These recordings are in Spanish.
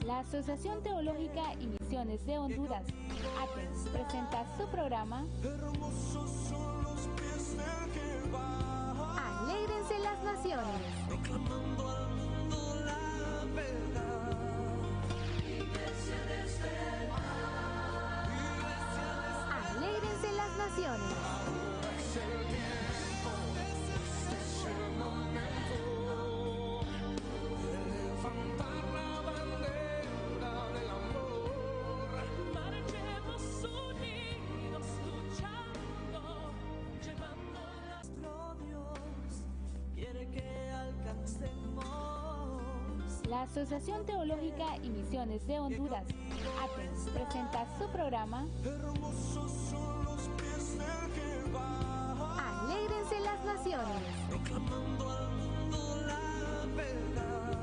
La Asociación Teológica y Misiones de Honduras, ATEM, presenta su programa Alégrense las Naciones. Proclamando al mundo la verdad. Alégrense las Naciones. Es el tiempo, es el momento de levantar la bandera del amor. Marchemos unidos, luchando, llevando nuestro Dios. Quiere que alcancemos. La Asociación Teológica y Misiones de Honduras, ATEM, presenta su programa Hermosos son los pies del que va. Alégrense las Naciones. Proclamando al mundo la verdad.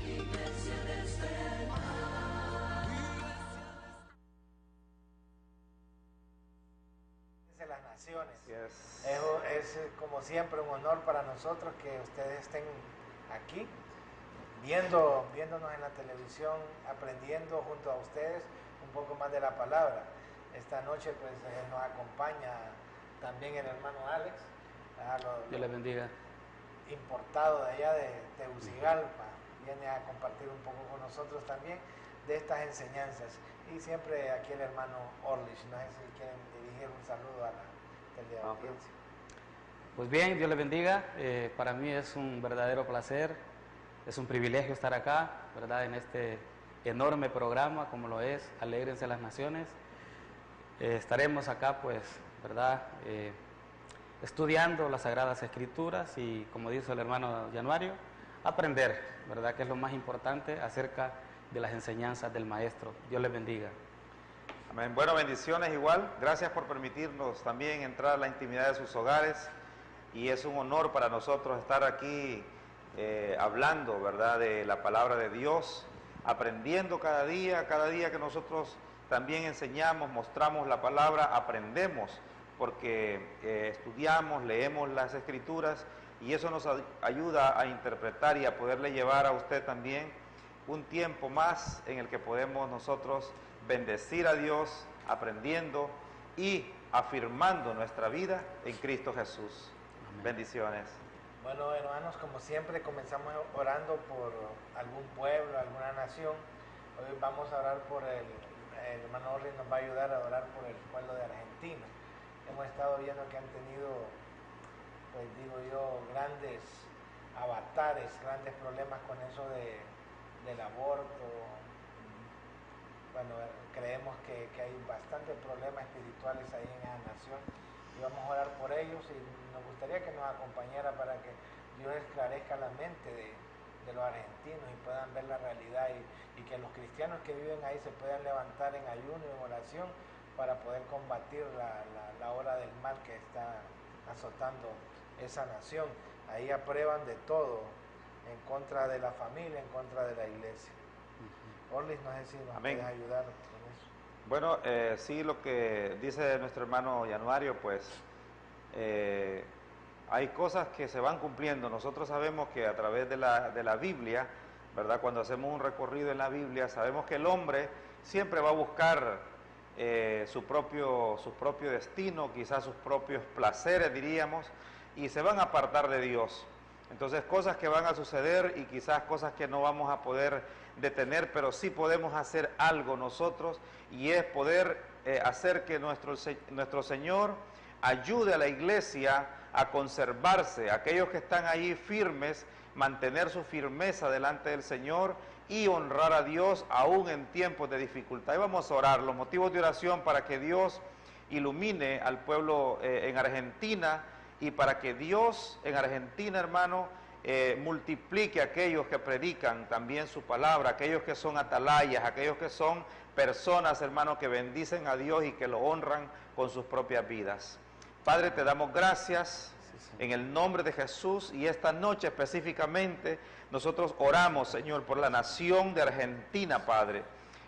Iglesia desde el mar. De las Naciones. Yes. Es como siempre un honor para nosotros que ustedes estén aquí viéndonos en la televisión, aprendiendo junto a ustedes un poco más de la palabra. Esta noche pues nos acompaña también el hermano Alex, Dios le bendiga. importado de allá de Tegucigalpa, viene a compartir un poco con nosotros también de estas enseñanzas. Y siempre aquí el hermano Orlich, no sé si quieren dirigir un saludo a la teleaudiencia. Pues bien, Dios le bendiga. Para mí es un verdadero placer, es un privilegio estar acá, ¿verdad? En este enorme programa como lo es Alégrense las Naciones. Estaremos acá, pues, ¿verdad? Estudiando las Sagradas Escrituras y, como dice el hermano Januario, aprender, ¿verdad? Que es lo más importante acerca de las enseñanzas del Maestro. Dios les bendiga. Amén. Bueno, bendiciones igual. Gracias por permitirnos también entrar a la intimidad de sus hogares. Y es un honor para nosotros estar aquí hablando, ¿verdad?, de la palabra de Dios, aprendiendo cada día que nosotros también enseñamos, mostramos la palabra, aprendemos, porque estudiamos, leemos las Escrituras y eso nos ayuda a interpretar y a poderle llevar a usted también un tiempo más en el que podemos nosotros bendecir a Dios, aprendiendo y afirmando nuestra vida en Cristo Jesús. Amén. Bendiciones. Bueno, hermanos, como siempre comenzamos orando por algún pueblo, alguna nación. Hoy vamos a orar por el hermano Orly nos va a ayudar a orar por el pueblo de Argentina. Hemos estado viendo que han tenido, pues digo yo, grandes avatares, grandes problemas con eso del aborto. Bueno, creemos que hay bastantes problemas espirituales ahí en esa nación y vamos a orar por ellos y nos gustaría que nos acompañara para que Dios esclarezca la mente de los argentinos y puedan ver la realidad y que los cristianos que viven ahí se puedan levantar en ayuno y en oración para poder combatir la hora del mal que está azotando esa nación. Ahí aprueban de todo en contra de la familia, en contra de la iglesia. Orlis, no sé si nos puedes ayudar con eso. Bueno, sí, lo que dice nuestro hermano Januario, pues hay cosas que se van cumpliendo. Nosotros sabemos que a través de la Biblia, ¿verdad? Cuando hacemos un recorrido en la Biblia, sabemos que el hombre siempre va a buscar su propio destino, quizás sus propios placeres, diríamos, y se van a apartar de Dios. Entonces, cosas que van a suceder y quizás cosas que no vamos a poder detener, pero sí podemos hacer algo nosotros, y es poder hacer que nuestro Señor ayude a la iglesia a conservarse, aquellos que están ahí firmes, mantener su firmeza delante del Señor y honrar a Dios aún en tiempos de dificultad. Y vamos a orar, los motivos de oración para que Dios ilumine al pueblo en Argentina y para que Dios en Argentina, hermano, multiplique a aquellos que predican también su palabra, aquellos que son atalayas, aquellos que son personas, hermano, que bendicen a Dios y que lo honran con sus propias vidas. Padre, te damos gracias en el nombre de Jesús, y esta noche específicamente nosotros oramos, Señor, por la nación de Argentina, Padre.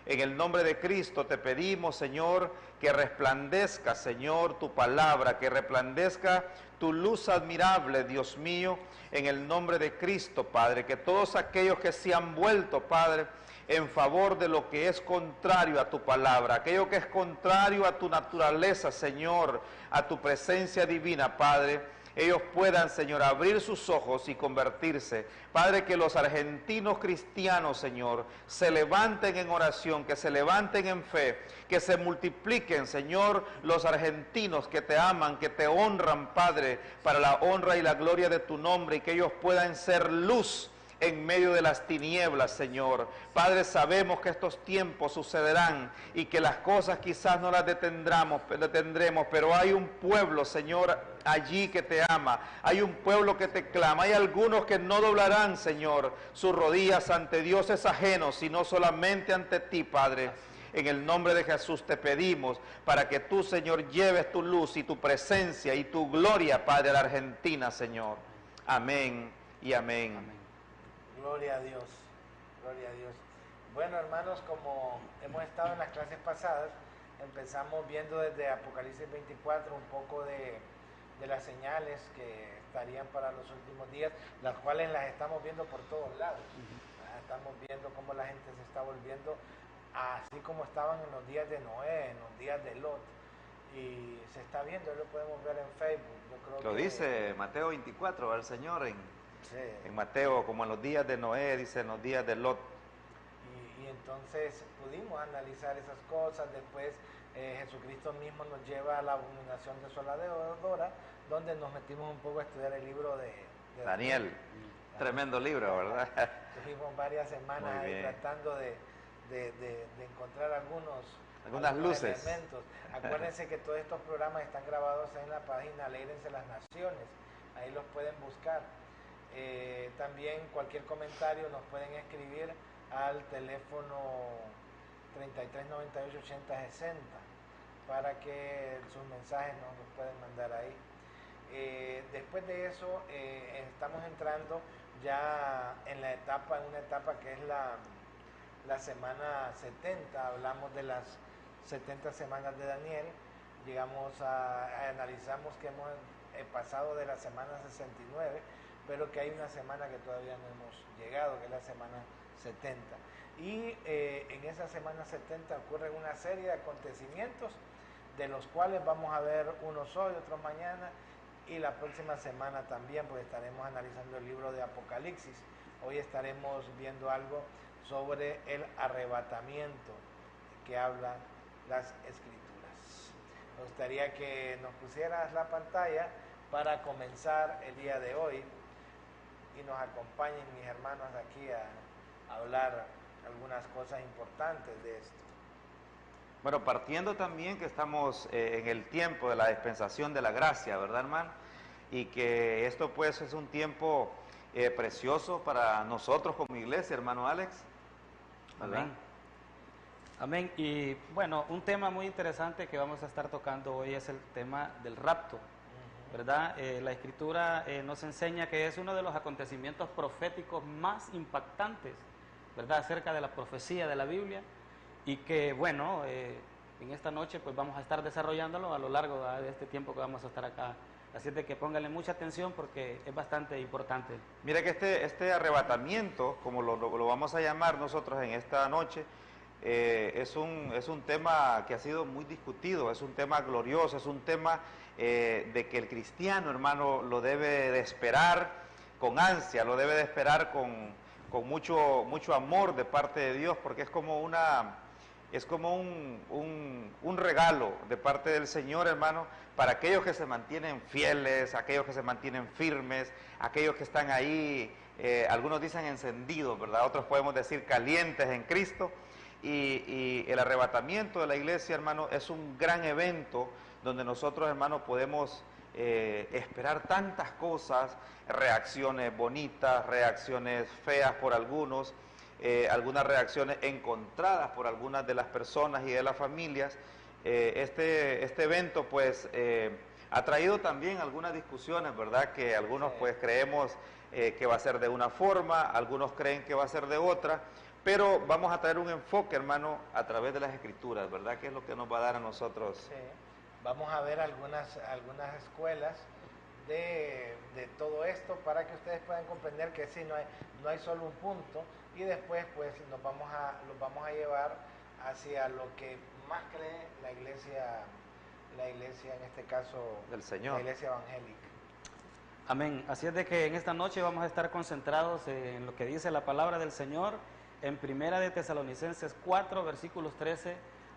En el nombre de Cristo te pedimos, Señor, que resplandezca, Señor, tu palabra, que resplandezca tu luz admirable, Dios mío, en el nombre de Cristo, Padre, que todos aquellos que se han vuelto, Padre, en favor de lo que es contrario a tu palabra, aquello que es contrario a tu naturaleza, Señor, a tu presencia divina, Padre, ellos puedan, Señor, abrir sus ojos y convertirse. Padre, que los argentinos cristianos, Señor, se levanten en oración, que se levanten en fe, que se multipliquen, Señor, los argentinos que te aman, que te honran, Padre, para la honra y la gloria de tu nombre, y que ellos puedan ser luz en medio de las tinieblas, Señor. Padre, sabemos que estos tiempos sucederán y que las cosas quizás no las detendremos, pero hay un pueblo, Señor, allí que te ama. Hay un pueblo que te clama. Hay algunos que no doblarán, Señor, sus rodillas ante dioses ajenos, sino solamente ante ti, Padre. En el nombre de Jesús te pedimos para que tú, Señor, lleves tu luz y tu presencia y tu gloria, Padre, a la Argentina, Señor. Amén y amén. Amén. Gloria a Dios, gloria a Dios. Bueno, hermanos, como hemos estado en las clases pasadas, empezamos viendo desde Apocalipsis 24 un poco de las señales que estarían para los últimos días, las cuales las estamos viendo por todos lados. Estamos viendo cómo la gente se está volviendo así como estaban en los días de Noé, en los días de Lot. Y se está viendo, lo podemos ver en Facebook. Yo creo Lo que dice Mateo 24, el Señor sí. en Mateo, como en los días de Noé, dice en los días de Lot. Y entonces pudimos analizar esas cosas. Después Jesucristo mismo nos lleva a la abominación desoladora, donde nos metimos un poco a estudiar el libro de Daniel. Tremendo libro, ¿verdad? Estuvimos varias semanas Muy ahí bien. tratando de encontrar Algunas luces. elementos. Acuérdense que todos estos programas están grabados en la página Alégrese las Naciones. Ahí los pueden buscar. También cualquier comentario nos pueden escribir al teléfono 3398-8060 para que sus mensajes nos los pueden mandar ahí. Después de eso estamos entrando ya en una etapa que es la semana 70. Hablamos de las 70 semanas de Daniel. Analizamos que hemos pasado de la semana 69, pero que hay una semana que todavía no hemos llegado, que es la semana 70. Y en esa semana 70 ocurren una serie de acontecimientos, de los cuales vamos a ver unos hoy, otros mañana, y la próxima semana también, pues estaremos analizando el libro de Apocalipsis. Hoy estaremos viendo algo sobre el arrebatamiento que hablan las Escrituras. Me gustaría que nos pusieras la pantalla para comenzar el día de hoy y nos acompañen mis hermanos aquí a hablar algunas cosas importantes de esto. Bueno, partiendo también que estamos en el tiempo de la dispensación de la gracia, ¿verdad, hermano? Y que esto pues es un tiempo precioso para nosotros como iglesia, hermano Alex. ¿Verdad? Amén. Amén. Y bueno, un tema muy interesante que vamos a estar tocando hoy es el tema del rapto, ¿verdad? La Escritura nos enseña que es uno de los acontecimientos proféticos más impactantes, ¿verdad? Acerca de la profecía de la Biblia, y que bueno, en esta noche pues vamos a estar desarrollándolo a lo largo de este tiempo que vamos a estar acá. Así de que pónganle mucha atención porque es bastante importante. Mira que este arrebatamiento, como lo vamos a llamar nosotros en esta noche, es un tema que ha sido muy discutido, es un tema glorioso, es un tema de que el cristiano, hermano, lo debe de esperar con ansia, lo debe de esperar con mucho amor de parte de Dios, porque es como un regalo de parte del Señor, hermano, para aquellos que se mantienen fieles, aquellos que se mantienen firmes, aquellos que están ahí, algunos dicen encendidos, ¿verdad? Otros podemos decir calientes en Cristo. Y el arrebatamiento de la iglesia, hermano, es un gran evento donde nosotros, hermano, podemos esperar tantas cosas, reacciones bonitas, reacciones feas por algunos, algunas reacciones encontradas por algunas de las personas y de las familias. Este evento pues ha traído también algunas discusiones, ¿verdad? Que algunos pues creemos que va a ser de una forma, algunos creen que va a ser de otra, pero vamos a traer un enfoque, hermano, a través de las Escrituras, ¿verdad? Que es lo que nos va a dar a nosotros. Sí. Vamos a ver algunas escuelas de todo esto para que ustedes puedan comprender que sí, no hay solo un punto, y después pues los vamos a llevar hacia lo que más cree la iglesia en este caso Del Señor. la iglesia evangélica. Amén. Así es de que en esta noche vamos a estar concentrados en lo que dice la palabra del Señor en Primera de Tesalonicenses 4, versículos 13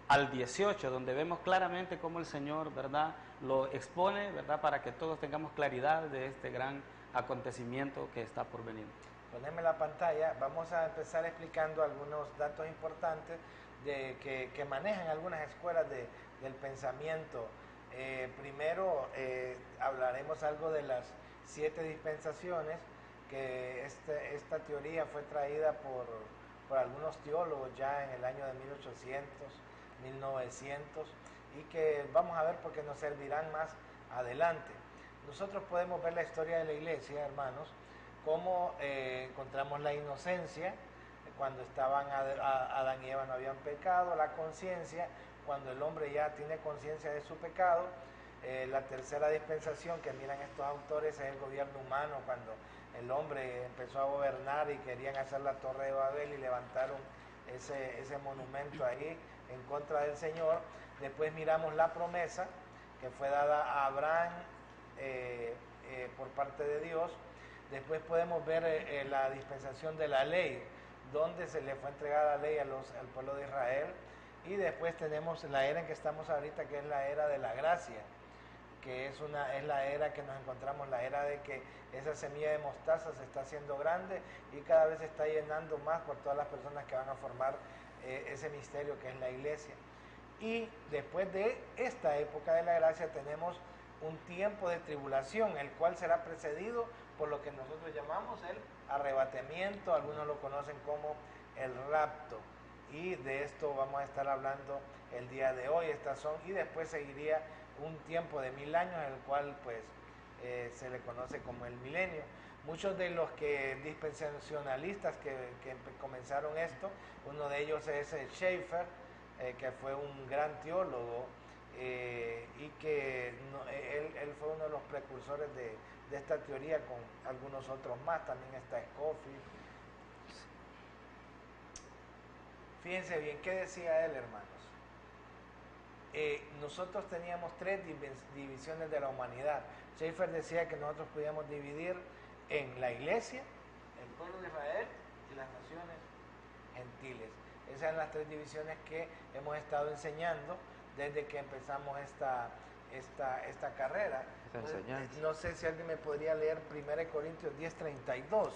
al 18, donde vemos claramente cómo el Señor, ¿verdad?, lo expone, ¿verdad?, para que todos tengamos claridad de este gran acontecimiento que está por venir. Poneme la pantalla. Vamos a empezar explicando algunos datos importantes que manejan algunas escuelas del pensamiento. Primero hablaremos algo de las 7 dispensaciones, que esta teoría fue traída por algunos teólogos ya en el año de 1800, 1900, y que vamos a ver porque nos servirán más adelante. Nosotros podemos ver la historia de la iglesia, hermanos, cómo encontramos la inocencia cuando estaban Adán y Eva no habían pecado, la conciencia cuando el hombre ya tiene conciencia de su pecado. La tercera dispensación que miran estos autores es el gobierno humano, cuando el hombre empezó a gobernar y querían hacer la Torre de Babel y levantaron ese monumento ahí en contra del Señor. Después miramos la promesa que fue dada a Abraham por parte de Dios. Después podemos ver la dispensación de la ley, donde se le fue entregada la ley al pueblo de Israel. Y después tenemos la era en que estamos ahorita, que es la era de la gracia, que es la era que nos encontramos, la era de que esa semilla de mostaza se está haciendo grande y cada vez se está llenando más por todas las personas que van a formar ese misterio que es la iglesia. Y después de esta época de la gracia tenemos un tiempo de tribulación, el cual será precedido por lo que nosotros llamamos el arrebatamiento, algunos lo conocen como el rapto, y de esto vamos a estar hablando el día de hoy. Y después seguiría un tiempo de 1000 años, el cual pues se le conoce como el milenio. Muchos de los dispensacionalistas que comenzaron esto, uno de ellos es Schaeffer, que fue un gran teólogo, y que él fue uno de los precursores de esta teoría, con algunos otros más. También está Scofield. Fíjense bien, ¿qué decía él, hermanos? Nosotros teníamos 3 divisiones de la humanidad. Schaeffer decía que nosotros podíamos dividir en la iglesia, el pueblo de Israel y las naciones gentiles. Esas eran las 3 divisiones que hemos estado enseñando desde que empezamos esta carrera. No sé si alguien me podría leer 1 Corintios 10:32.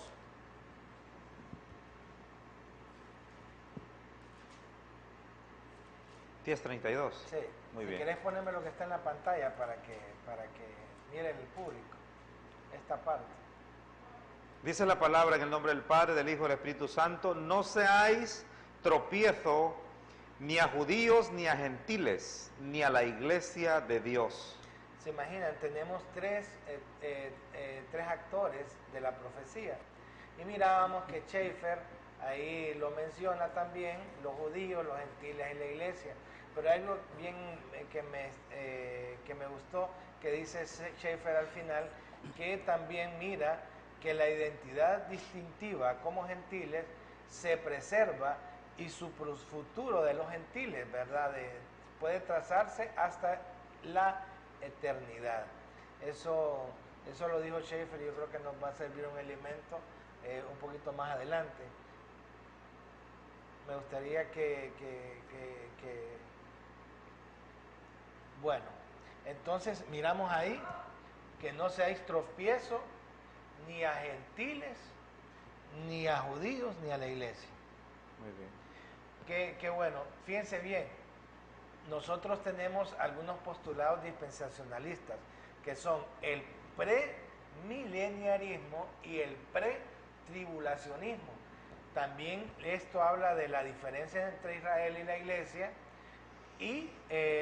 ¿10:32? Sí. Muy si bien. querés ponerme lo que está en la pantalla para que miren el público esta parte. Dice la palabra en el nombre del Padre, del Hijo y del Espíritu Santo: no seáis tropiezo ni a judíos ni a gentiles, ni a la iglesia de Dios. Se imaginan, tenemos tres actores de la profecía. Y mirábamos que Schaeffer ahí lo menciona también, los judíos, los gentiles y la iglesia. Pero hay algo bien que me gustó, que dice Schaeffer al final, que también mira que la identidad distintiva como gentiles se preserva y su futuro de los gentiles, ¿verdad?, puede trazarse hasta la eternidad. Eso lo dijo Schaeffer, y yo creo que nos va a servir un elemento un poquito más adelante. Me gustaría bueno, entonces miramos ahí que no seáis tropiezo ni a gentiles, ni a judíos, ni a la iglesia. Muy bien. Que bueno, fíjense bien, nosotros tenemos algunos postulados dispensacionalistas, que son el premileniarismo y el pretribulacionismo. También esto habla de la diferencia entre Israel y la iglesia, y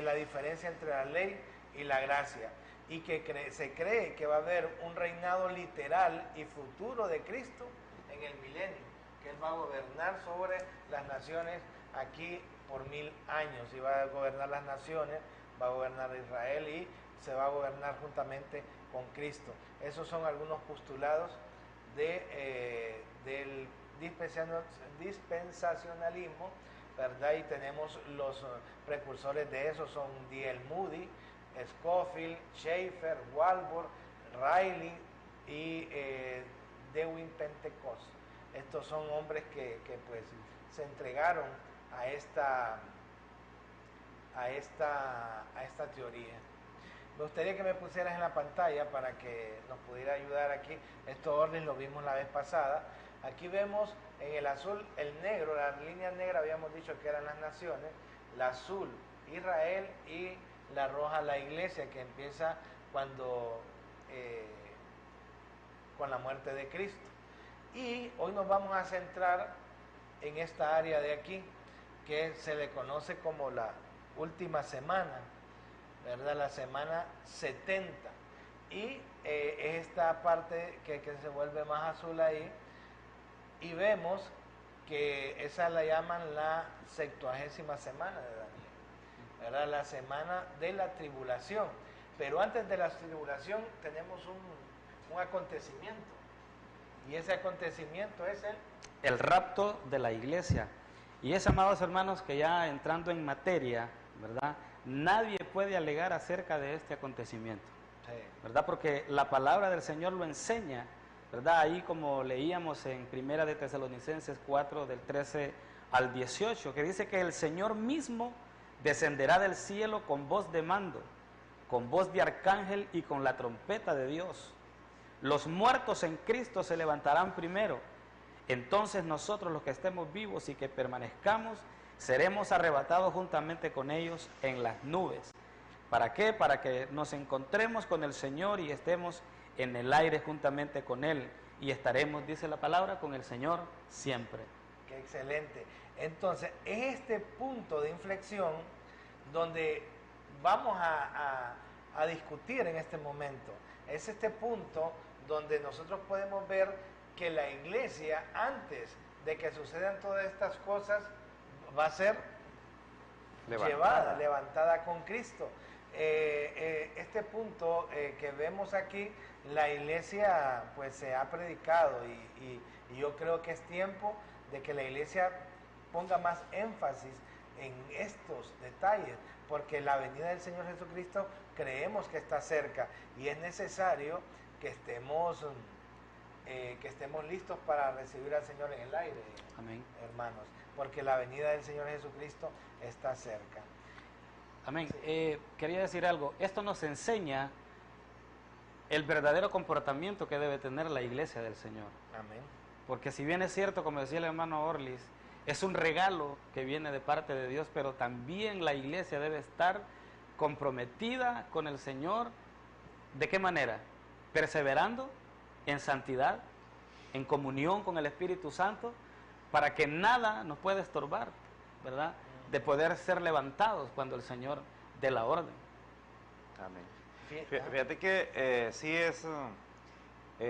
la diferencia entre la ley y la gracia, y que se cree que va a haber un reinado literal y futuro de Cristo en el milenio. que Él va a gobernar sobre las naciones aquí por 1000 años, y va a gobernar las naciones, va a gobernar Israel y se va a gobernar juntamente con Cristo. Esos son algunos postulados del dispensacionalismo, ¿verdad? Y tenemos los precursores de eso, son D.L. Moody, Scofield, Schaeffer, Walbor, Riley y Dewey Pentecost. Estos son hombres que pues se entregaron a esta teoría. Me gustaría que me pusieras en la pantalla para que nos pudiera ayudar aquí. Estos órdenes lo vimos la vez pasada. Aquí vemos en el azul, el negro, la línea negra habíamos dicho que eran las naciones, la azul Israel y la roja la iglesia, que empieza cuando con la muerte de Cristo. Y hoy nos vamos a centrar en esta área de aquí, que se le conoce como la última semana, ¿verdad? La semana 70. Y esta parte que se vuelve más azul ahí, y vemos que esa la llaman la 70ª semana de Daniel, ¿verdad? La semana de la tribulación. Pero antes de la tribulación tenemos un acontecimiento, y ese acontecimiento es el rapto de la iglesia. Y es, amados hermanos, que ya entrando en materia, ¿verdad? Nadie puede alegar acerca de este acontecimiento, sí, ¿verdad? Porque la palabra del Señor lo enseña, ¿verdad? Ahí como leíamos en Primera de Tesalonicenses 4, del 13 al 18, que dice que el Señor mismo descenderá del cielo con voz de mando, con voz de arcángel y con la trompeta de Dios. Los muertos en Cristo se levantarán primero. Entonces nosotros, los que estemos vivos y que permanezcamos, seremos arrebatados juntamente con ellos en las nubes. ¿Para qué? Para que nos encontremos con el Señor y estemos en el aire juntamente con Él. Y estaremos, dice la palabra, con el Señor siempre. Qué excelente. Entonces, es este punto de inflexión donde vamos a discutir en este momento. Es este punto donde nosotros podemos ver que la iglesia, antes de que sucedan todas estas cosas, va a ser levantada con Cristo. Este punto que vemos aquí, la iglesia pues se ha predicado y yo creo que es tiempo de que la iglesia ponga más énfasis en estos detalles, porque la venida del Señor Jesucristo creemos que está cerca y es necesario que estemos listos para recibir al Señor en el aire. Amén. Hermanos, porque la venida del Señor Jesucristo está cerca. Amén. Quería decir algo. Esto nos enseña el verdadero comportamiento que debe tener la iglesia del Señor. Amén. Porque si bien es cierto, como decía el hermano Orlis, es un regalo que viene de parte de Dios, pero también la iglesia debe estar comprometida con el Señor. ¿De qué manera? Perseverando en santidad, en comunión con el Espíritu Santo, para que nada nos pueda estorbar, ¿verdad? De poder ser levantados cuando el Señor dé la orden. Amén. Fíjate que sí es,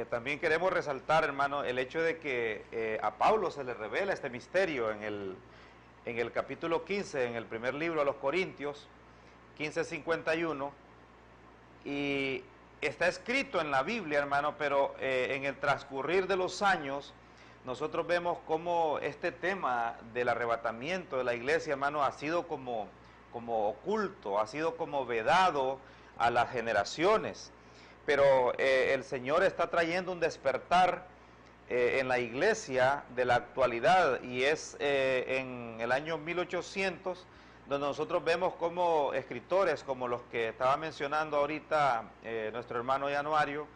también queremos resaltar, hermano, el hecho de que a Pablo se le revela este misterio en el capítulo 15, en el primer libro a los Corintios, 15:51, y está escrito en la Biblia, hermano, pero en el transcurrir de los años, nosotros vemos cómo este tema del arrebatamiento de la iglesia, hermano, ha sido como oculto, ha sido como vedado a las generaciones. Pero el Señor está trayendo un despertar en la iglesia de la actualidad, y es en el año 1800, donde nosotros vemos como escritores, como los que estaba mencionando ahorita nuestro hermano Januario,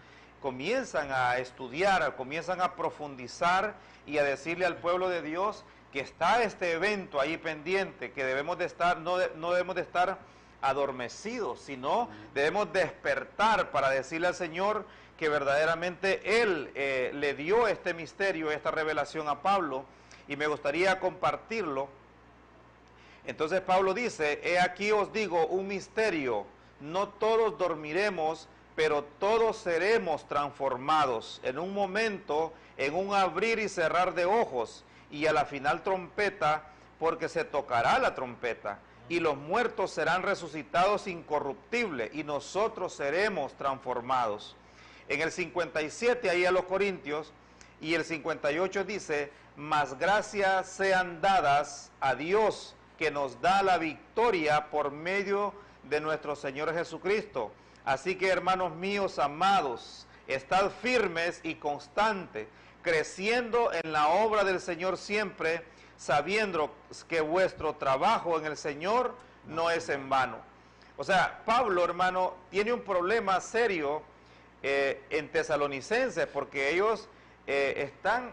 comienzan a estudiar, comienzan a profundizar y a decirle al pueblo de Dios que está este evento ahí pendiente, que debemos de estar, no debemos de estar adormecidos, sino debemos despertar para decirle al Señor que verdaderamente Él le dio este misterio, esta revelación a Pablo, y me gustaría compartirlo. Entonces Pablo dice: he aquí os digo un misterio, no todos dormiremos, pero todos seremos transformados en un momento, en un abrir y cerrar de ojos, y a la final trompeta, porque se tocará la trompeta, y los muertos serán resucitados incorruptibles, y nosotros seremos transformados. En el 57, ahí a los Corintios, y el 58 dice, mas gracias sean dadas a Dios, que nos da la victoria por medio de nuestro Señor Jesucristo. Así que, hermanos míos amados, estad firmes y constantes, creciendo en la obra del Señor siempre, sabiendo que vuestro trabajo en el Señor no es en vano. O sea, Pablo, hermano, tiene un problema serio en Tesalonicenses, porque ellos están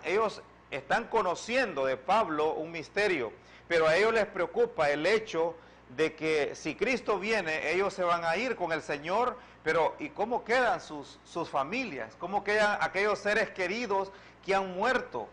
conociendo de Pablo un misterio, pero a ellos les preocupa el hecho de que si Cristo viene, ellos se van a ir con el Señor, pero ¿y cómo quedan sus familias? ¿Cómo quedan aquellos seres queridos que han muerto?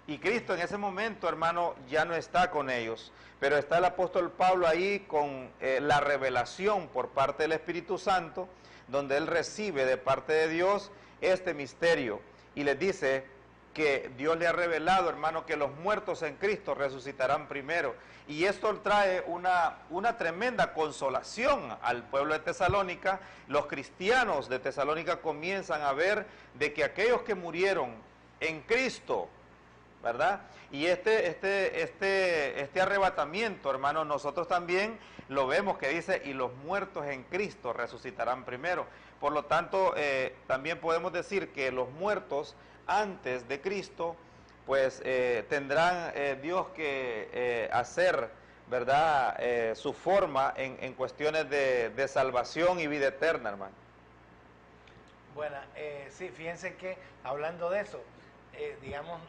Y Cristo en ese momento, hermano, ya no está con ellos. Pero está el apóstol Pablo ahí con la revelación por parte del Espíritu Santo, donde él recibe de parte de Dios este misterio. Y les dice que Dios le ha revelado, hermano, que los muertos en Cristo resucitarán primero. Y esto trae una tremenda consolación al pueblo de Tesalónica. Los cristianos de Tesalónica comienzan a ver de que aquellos que murieron en Cristo, ¿verdad? Y este arrebatamiento, hermano, nosotros también lo vemos que dice, y los muertos en Cristo resucitarán primero. Por lo tanto, también podemos decir que los muertos antes de Cristo, pues tendrán Dios que hacer, ¿verdad?, su forma en cuestiones de salvación y vida eterna, hermano. Bueno, sí, fíjense que hablando de eso, digamos,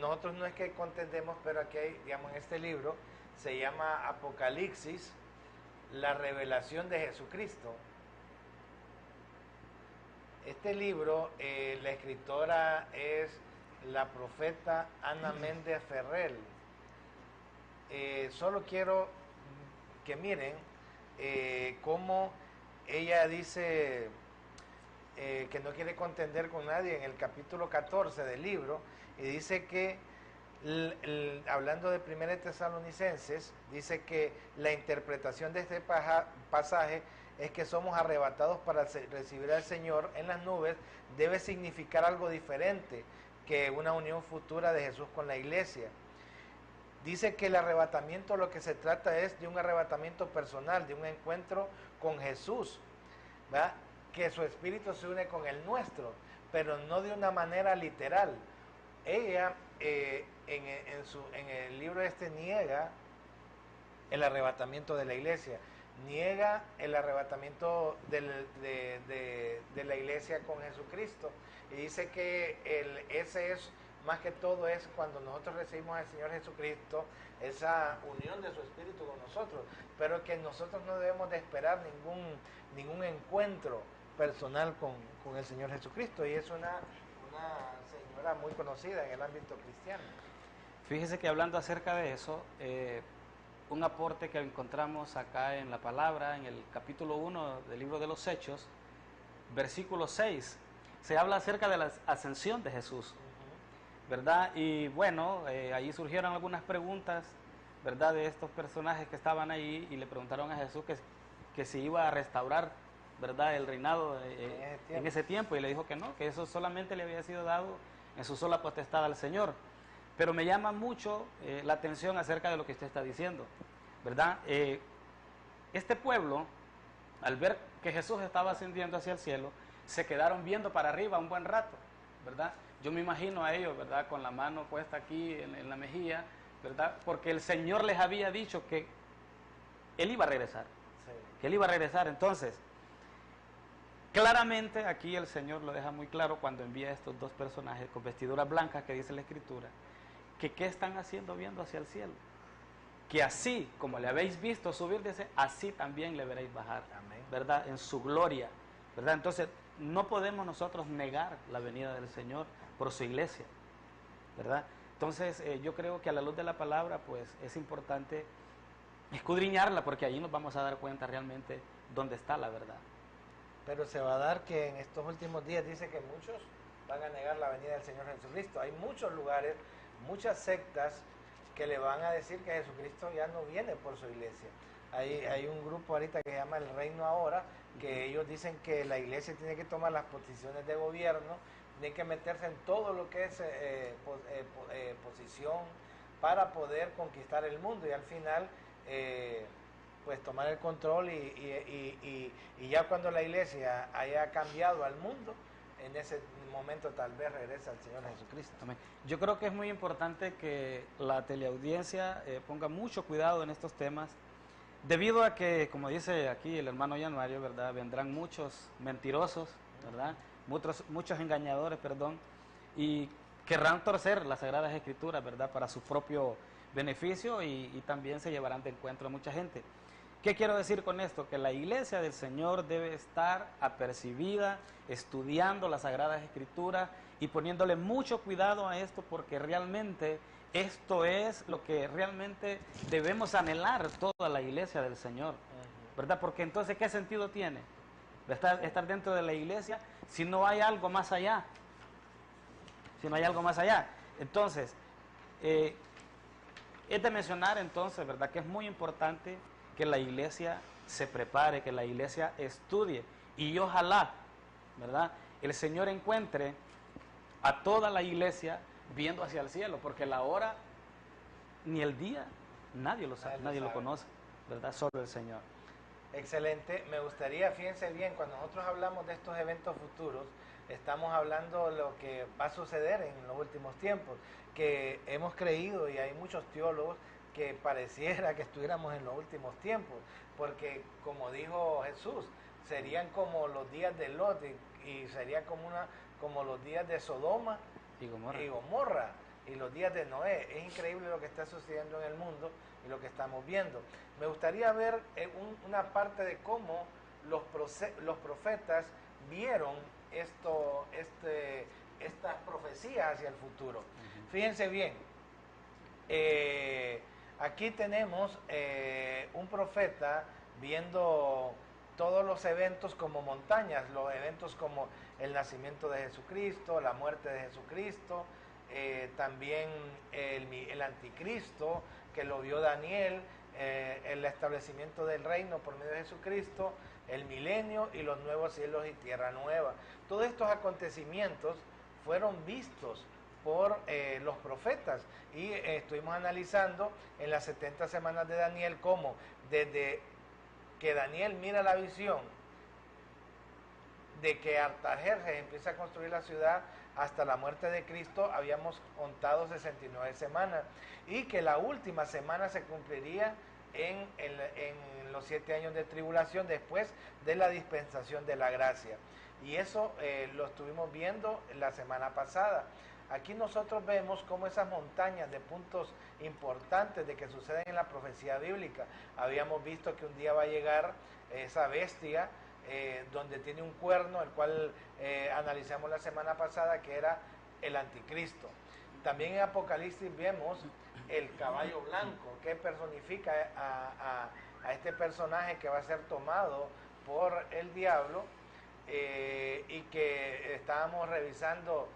nosotros no es que contendemos, pero aquí hay, digamos, en este libro se llama Apocalipsis, la revelación de Jesucristo. Este libro, la escritora es la profeta Ana Méndez Ferrell. Solo quiero que miren cómo ella dice que no quiere contender con nadie en el capítulo 14 del libro, y dice que, hablando de 1 Tesalonicenses, dice que la interpretación de este pasaje es que somos arrebatados para recibir al Señor en las nubes, debe significar algo diferente que una unión futura de Jesús con la iglesia. Dice que el arrebatamiento, lo que se trata es de un arrebatamiento personal, de un encuentro con Jesús, ¿verdad?, que su espíritu se une con el nuestro, pero no de una manera literal. Ella en el libro niega el arrebatamiento de la iglesia, niega el arrebatamiento de la iglesia con Jesucristo, y dice que ese es, más que todo, es cuando nosotros recibimos al Señor Jesucristo, esa unión de su espíritu con nosotros, pero que nosotros no debemos de esperar ningún encuentro personal con el Señor Jesucristo, y es una señora muy conocida en el ámbito cristiano. Fíjese que hablando acerca de eso, un aporte que encontramos acá en la palabra, en el capítulo 1 del libro de los Hechos, versículo 6, se habla acerca de la ascensión de Jesús, ¿verdad? Y bueno, ahí surgieron algunas preguntas, ¿verdad?, de estos personajes que estaban ahí, y le preguntaron a Jesús que si iba a restaurar, ¿verdad?, el reinado en ese tiempo, y le dijo que no, que eso solamente le había sido dado en su sola potestad al Señor. Pero me llama mucho la atención acerca de lo que usted está diciendo, ¿verdad? Este pueblo, al ver que Jesús estaba ascendiendo hacia el cielo, se quedaron viendo para arriba un buen rato, ¿verdad? Yo me imagino a ellos, ¿verdad?, con la mano puesta aquí en la mejilla, ¿verdad?, porque el Señor les había dicho que Él iba a regresar, sí, que Él iba a regresar. Entonces, claramente aquí el Señor lo deja muy claro cuando envía a estos dos personajes con vestiduras blancas, que dice la Escritura, que qué están haciendo viendo hacia el cielo, que así como le habéis visto subir, dice, así también le veréis bajar. Amén. ¿Verdad?, en su gloria, ¿verdad? Entonces no podemos nosotros negar la venida del Señor por su iglesia, ¿verdad? Entonces yo creo que a la luz de la palabra, pues es importante escudriñarla, porque allí nos vamos a dar cuenta realmente dónde está la verdad. pero se va a dar que en estos últimos días dice que muchos van a negar la venida del Señor Jesucristo. Hay muchos lugares, muchas sectas que le van a decir que Jesucristo ya no viene por su iglesia. Hay un grupo ahorita que se llama El Reino Ahora, que ellos dicen que la iglesia tiene que tomar las posiciones de gobierno, tiene que meterse en todo lo que es posición para poder conquistar el mundo y al final pues tomar el control y ya cuando la iglesia haya cambiado al mundo, en ese momento tal vez regresa al Señor Jesucristo. Amén. Yo creo que es muy importante que la teleaudiencia ponga mucho cuidado en estos temas, debido a que, como dice aquí el hermano Januario, ¿verdad? Vendrán muchos mentirosos, ¿verdad? Muchos engañadores, perdón, y querrán torcer las Sagradas Escrituras, ¿verdad? Para su propio beneficio y también se llevarán de encuentro a mucha gente. ¿Qué quiero decir con esto? Que la iglesia del Señor debe estar apercibida, estudiando las Sagradas Escrituras y poniéndole mucho cuidado a esto, porque realmente esto es lo que realmente debemos anhelar toda la iglesia del Señor, ¿verdad? Porque entonces, ¿qué sentido tiene estar dentro de la iglesia si no hay algo más allá? Si no hay algo más allá. Entonces, es de mencionar entonces, ¿verdad?, que es muy importante que la iglesia se prepare, que la iglesia estudie y ojalá, ¿verdad?, el Señor encuentre a toda la iglesia viendo hacia el cielo, porque la hora ni el día nadie lo sabe, nadie lo conoce, ¿verdad? Solo el Señor. Excelente. Me gustaría, fíjense bien, cuando nosotros hablamos de estos eventos futuros, estamos hablando de lo que va a suceder en los últimos tiempos, que hemos creído y hay muchos teólogos que pareciera que estuviéramos en los últimos tiempos, porque como dijo Jesús, serían como los días de Lot y sería como los días de Sodoma y Gomorra y los días de Noé. Es increíble lo que está sucediendo en el mundo y lo que estamos viendo. Me gustaría ver una parte de cómo los profetas vieron estas profecías hacia el futuro. Fíjense bien, aquí tenemos un profeta viendo todos los eventos como montañas, los eventos como el nacimiento de Jesucristo, la muerte de Jesucristo, también el anticristo, que lo vio Daniel, el establecimiento del reino por medio de Jesucristo, el milenio y los nuevos cielos y tierra nueva. Todos estos acontecimientos fueron vistos por los profetas y estuvimos analizando en las 70 semanas de Daniel cómo desde que Daniel mira la visión de que Artajerjes empieza a construir la ciudad hasta la muerte de Cristo, habíamos contado 69 semanas y que la última semana se cumpliría en los 7 años de tribulación después de la dispensación de la gracia. Y eso lo estuvimos viendo la semana pasada. Aquí nosotros vemos cómo esas montañas de puntos importantes de que suceden en la profecía bíblica. Habíamos visto que un día va a llegar esa bestia donde tiene un cuerno, el cual analizamos la semana pasada, que era el anticristo. También en Apocalipsis vemos el caballo blanco, que personifica a este personaje que va a ser tomado por el diablo, y que estábamos revisando.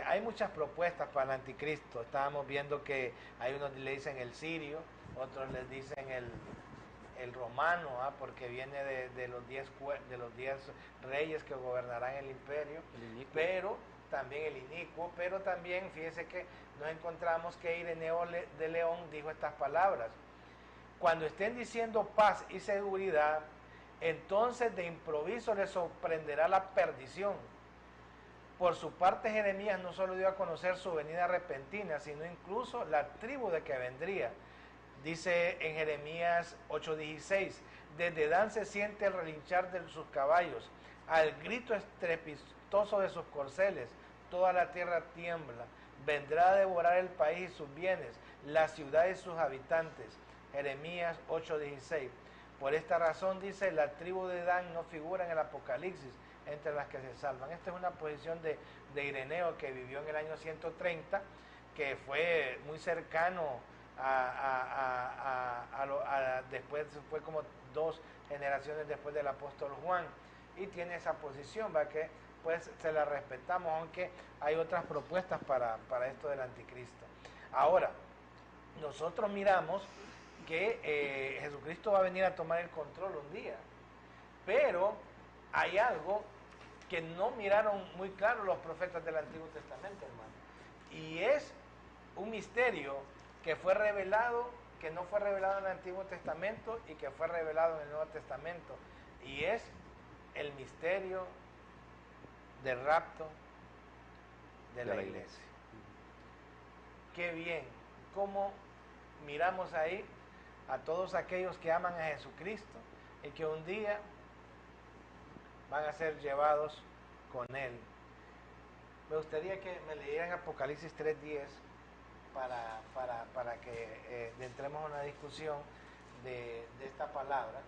Hay muchas propuestas para el anticristo. Estábamos viendo que hay unos le dicen el sirio, otros les dicen el romano, porque viene de los 10 reyes que gobernarán el imperio, pero también el inicuo, pero también fíjese que nos encontramos que Ireneo de León dijo estas palabras: cuando estén diciendo paz y seguridad, entonces de improviso les sorprenderá la perdición. Por su parte, Jeremías no solo dio a conocer su venida repentina, sino incluso la tribu de que vendría. Dice en Jeremías 8:16, desde Dan se siente el relinchar de sus caballos, al grito estrepitoso de sus corceles, toda la tierra tiembla, vendrá a devorar el país y sus bienes, la ciudad y sus habitantes. Jeremías 8:16. Por esta razón, dice, la tribu de Dan no figura en el Apocalipsis entre las que se salvan. Esta es una posición de Ireneo, que vivió en el año 130, que fue muy cercano después, fue como 2 generaciones después del apóstol Juan. y tiene esa posición, ¿va? Que pues se la respetamos, aunque hay otras propuestas para esto del anticristo. Ahora, nosotros miramos que Jesucristo va a venir a tomar el control un día, pero hay algo que no miraron muy claro los profetas del Antiguo Testamento, hermano, y es un misterio que fue revelado, que no fue revelado en el Antiguo Testamento y que fue revelado en el Nuevo Testamento, y es el misterio del rapto de la iglesia. Qué bien, cómo miramos ahí a todos aquellos que aman a Jesucristo y que un día van a ser llevados con Él. Me gustaría que me leyeran Apocalipsis 3:10 para que entremos en una discusión de esta palabra.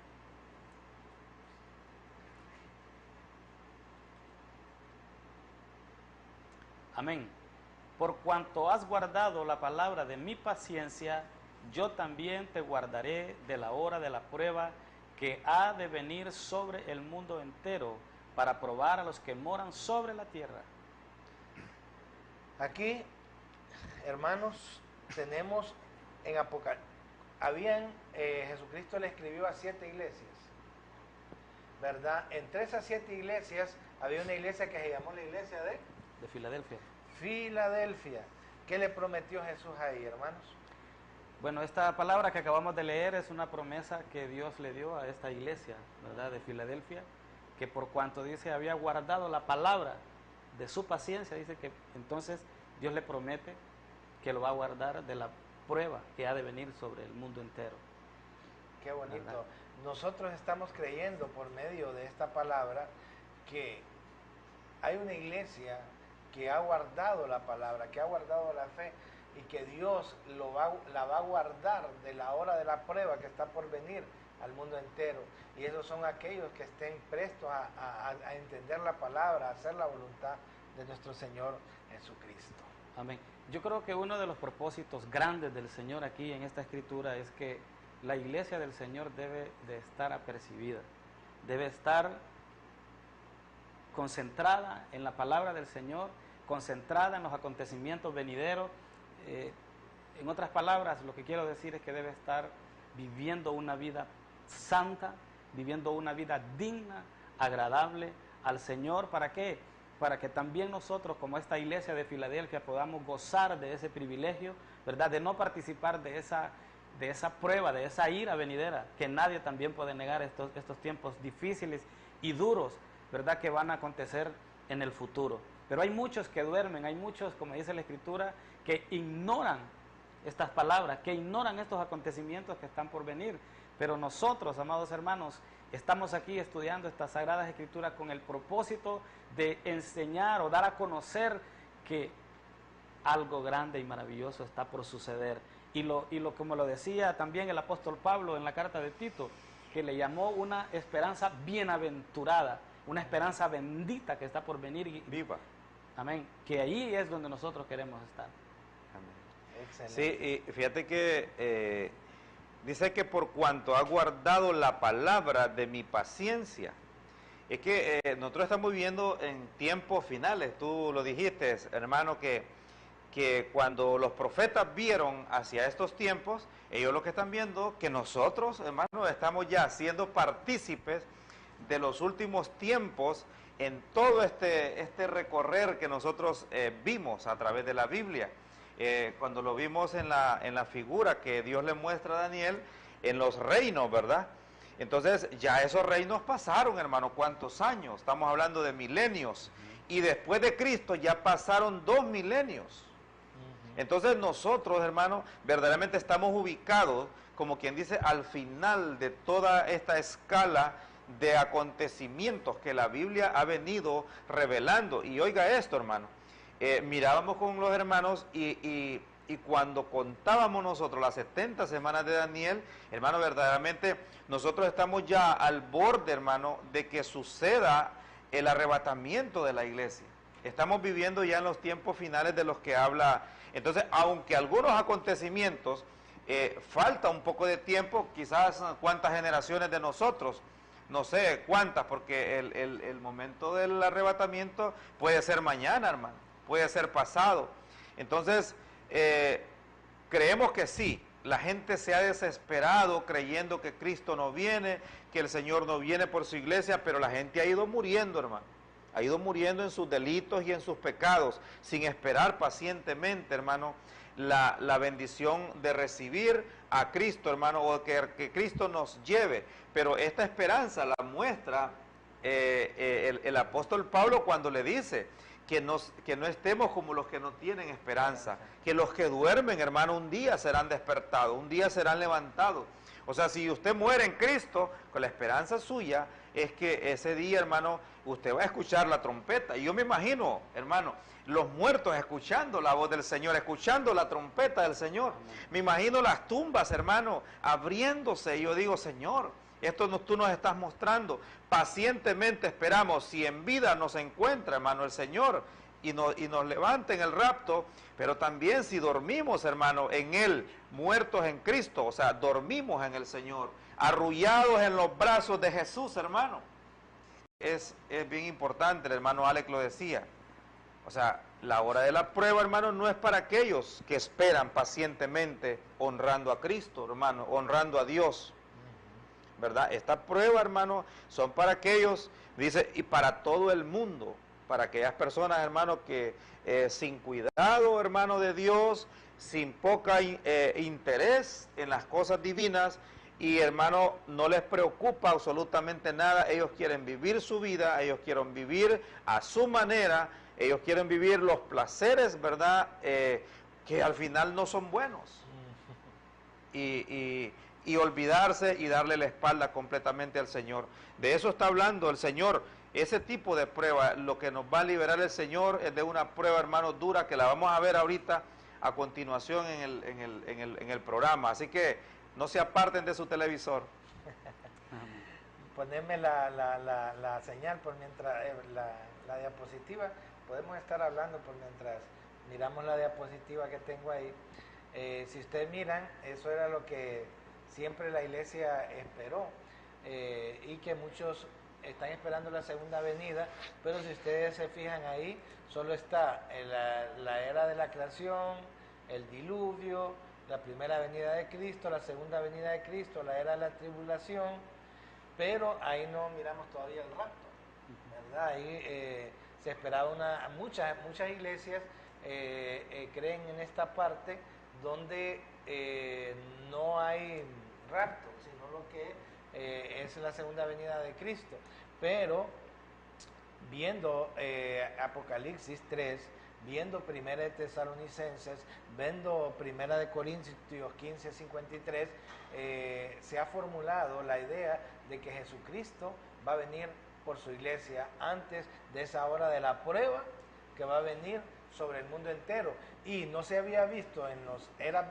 Amén. Por cuanto has guardado la palabra de mi paciencia, yo también te guardaré de la hora de la prueba que ha de venir sobre el mundo entero para probar a los que moran sobre la tierra. Aquí, hermanos, tenemos en Apocalipsis, Jesucristo le escribió a 7 iglesias, ¿verdad? Entre esas 7 iglesias había una iglesia que se llamó la iglesia de Filadelfia. Filadelfia. ¿Qué le prometió Jesús ahí, hermanos? Bueno, esta palabra que acabamos de leer es una promesa que Dios le dio a esta iglesia, ¿verdad? De Filadelfia, que por cuanto dice había guardado la palabra de su paciencia, dice que entonces Dios le promete que lo va a guardar de la prueba que ha de venir sobre el mundo entero. Qué bonito. ¿Verdad? Nosotros estamos creyendo por medio de esta palabra que hay una iglesia que ha guardado la palabra, que ha guardado la fe y que Dios la va a guardar de la hora de la prueba que está por venir al mundo entero. Y esos son aquellos que estén prestos a entender la palabra, a hacer la voluntad de nuestro Señor Jesucristo. Amén. Yo creo que uno de los propósitos grandes del Señor aquí en esta escritura es que la iglesia del Señor debe de estar apercibida, debe estar concentrada en la palabra del Señor, concentrada en los acontecimientos venideros. En otras palabras, lo que quiero decir es que debe estar viviendo una vida santa, viviendo una vida digna, agradable al Señor. ¿Para qué? Para que también nosotros, como esta iglesia de Filadelfia, podamos gozar de ese privilegio, ¿verdad? De no participar de esa prueba, de esa ira venidera, que nadie también puede negar estos tiempos difíciles y duros, ¿verdad? Que van a acontecer en el futuro. Pero hay muchos que duermen, hay muchos, como dice la Escritura, que ignoran estas palabras, que ignoran estos acontecimientos que están por venir. Pero nosotros, amados hermanos, estamos aquí estudiando estas Sagradas Escrituras con el propósito de enseñar o dar a conocer que algo grande y maravilloso está por suceder. Y como lo decía también el apóstol Pablo en la carta de Tito, que le llamó una esperanza bienaventurada, una esperanza bendita que está por venir. Viva. Amén. Que ahí es donde nosotros queremos estar. Amén. Excelente. Sí, y fíjate que dice que por cuanto ha guardado la palabra de mi paciencia. Es que nosotros estamos viviendo en tiempos finales. Tú lo dijiste, hermano, que cuando los profetas vieron hacia estos tiempos, ellos lo que están viendo, que nosotros, hermanos, estamos ya siendo partícipes de los últimos tiempos en todo este recorrer que nosotros vimos a través de la Biblia. Cuando lo vimos en la figura que Dios le muestra a Daniel en los reinos, ¿verdad? Entonces ya esos reinos pasaron, hermano, ¿cuántos años? Estamos hablando de milenios. Y después de Cristo ya pasaron 2 milenios. Entonces nosotros, hermano, verdaderamente estamos ubicados, como quien dice, al final de toda esta escala de acontecimientos que la Biblia ha venido revelando. Y oiga esto, hermano, mirábamos con los hermanos y cuando contábamos nosotros las 70 semanas de Daniel, hermano, verdaderamente nosotros estamos ya al borde, hermano, de que suceda el arrebatamiento de la iglesia. Estamos viviendo ya en los tiempos finales de los que habla. Entonces, aunque algunos acontecimientos falta un poco de tiempo, quizás cuántas generaciones de nosotros no sé cuántas, porque el momento del arrebatamiento puede ser mañana, hermano, puede ser pasado. Entonces, creemos que sí, la gente se ha desesperado creyendo que Cristo no viene, que el Señor no viene por su iglesia, pero la gente ha ido muriendo, hermano. Ha ido muriendo en sus delitos y en sus pecados, sin esperar pacientemente, hermano, la bendición de recibir a Cristo, hermano, o que Cristo nos lleve. Pero esta esperanza la muestra el apóstol Pablo cuando le dice que no estemos como los que no tienen esperanza, que los que duermen, hermano, un día serán despertados, un día serán levantados. O sea, si usted muere en Cristo, con la esperanza suya, es que ese día, hermano, usted va a escuchar la trompeta. Y yo me imagino, hermano, los muertos escuchando la voz del Señor, escuchando la trompeta del Señor. Me imagino las tumbas, hermano, abriéndose. Y yo digo, Señor, esto tú nos estás mostrando. Pacientemente esperamos, si en vida nos encuentra, hermano, el Señor, y nos levanta en el rapto, pero también si dormimos, hermano, en Él, muertos en Cristo, o sea, dormimos en el Señor, arrullados en los brazos de Jesús, hermano. Es bien importante, el hermano Alex lo decía. O sea, la hora de la prueba, hermano, no es para aquellos que esperan pacientemente honrando a Cristo, hermano, honrando a Dios, ¿verdad? Esta prueba, hermano, son para aquellos, dice, y para todo el mundo, para aquellas personas, hermano, que sin cuidado, hermano, de Dios, sin poca interés en las cosas divinas, y hermano, no les preocupa absolutamente nada. Ellos quieren vivir su vida, ellos quieren vivir a su manera, ellos quieren vivir los placeres, ¿verdad? Que al final no son buenos. Y olvidarse y darle la espalda completamente al Señor. De eso está hablando el Señor. Ese tipo de prueba, lo que nos va a liberar el Señor es de una prueba, hermano, dura, que la vamos a ver ahorita a continuación en el programa. Así que no se aparten de su televisor. Poneme la señal por mientras, la diapositiva. Podemos estar hablando por mientras miramos la diapositiva que tengo ahí. Si ustedes miran, eso era lo que siempre la iglesia esperó, y que muchos están esperando la segunda venida, pero si ustedes se fijan ahí, solo está la era de la creación, el diluvio, la primera venida de Cristo, la segunda venida de Cristo, la era de la tribulación, pero ahí no miramos todavía el rapto, ¿verdad? Ahí se esperaba muchas iglesias creen en esta parte donde no hay rapto, sino lo que es la segunda venida de Cristo. Pero viendo Apocalipsis 3, viendo Primera de Tesalonicenses, viendo Primera de Corintios 15:53, se ha formulado la idea de que Jesucristo va a venir por su iglesia antes de esa hora de la prueba que va a venir sobre el mundo entero, y no se había visto en las eras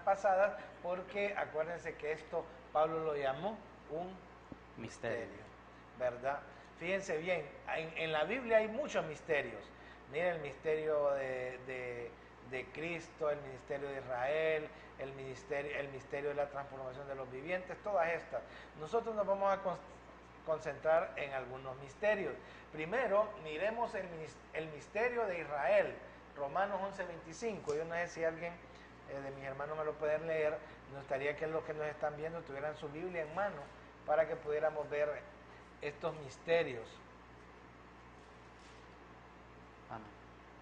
pasadas, porque acuérdense que esto Pablo lo llamó un misterio, ¿verdad? Fíjense bien, en la Biblia hay muchos misterios. Miren, el misterio de Cristo, el ministerio de Israel, el misterio de la transformación de los vivientes, todas estas. Nosotros nos vamos a concentrar en algunos misterios. Primero, miremos el misterio de Israel, Romanos 11:25. Yo no sé si alguien de mis hermanos me lo pueden leer. Me gustaría que los que nos están viendo tuvieran su Biblia en mano para que pudiéramos ver estos misterios.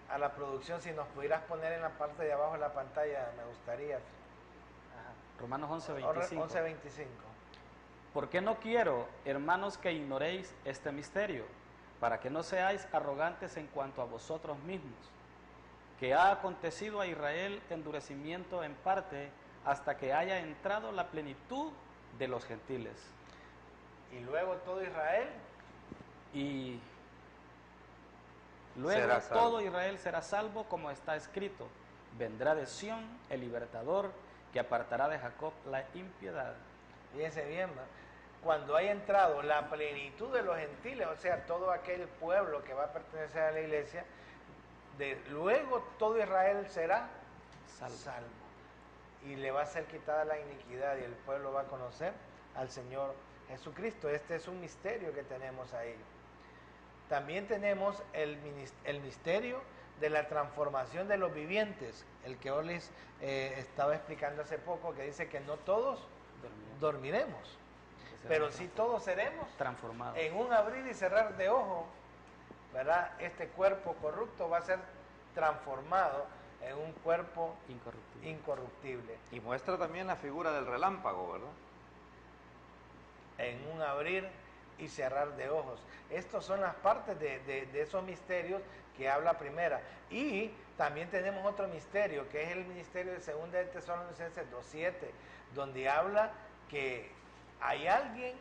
A la producción, si nos pudieras poner en la parte de abajo de la pantalla, me gustaría. Ajá. Romanos 11:25. 11:25. Porque no quiero, hermanos, que ignoréis este misterio, para que no seáis arrogantes en cuanto a vosotros mismos, que ha acontecido a Israel endurecimiento en parte, hasta que haya entrado la plenitud de los gentiles. Y luego todo Israel. Y luego todo Israel será salvo, como está escrito: vendrá de Sión el libertador, que apartará de Jacob la impiedad. Fíjense bien, cuando haya entrado la plenitud de los gentiles, o sea, todo aquel pueblo que va a pertenecer a la iglesia, luego todo Israel será salvo. Y le va a ser quitada la iniquidad y el pueblo va a conocer al Señor Jesucristo. Este es un misterio que tenemos ahí. También tenemos el misterio de la transformación de los vivientes, el que Orlis estaba explicando hace poco, que dice que no todos dormiremos, pero sí todos seremos transformados en un abrir y cerrar de ojo, ¿verdad? Este cuerpo corrupto va a ser transformado en un cuerpo incorruptible. Y muestra también la figura del relámpago, ¿verdad? En un abrir y cerrar de ojos. Estas son las partes de esos misterios que habla primera. Y también tenemos otro misterio, que es el misterio de 2 de Tesalonicenses 2:7, donde habla que hay alguien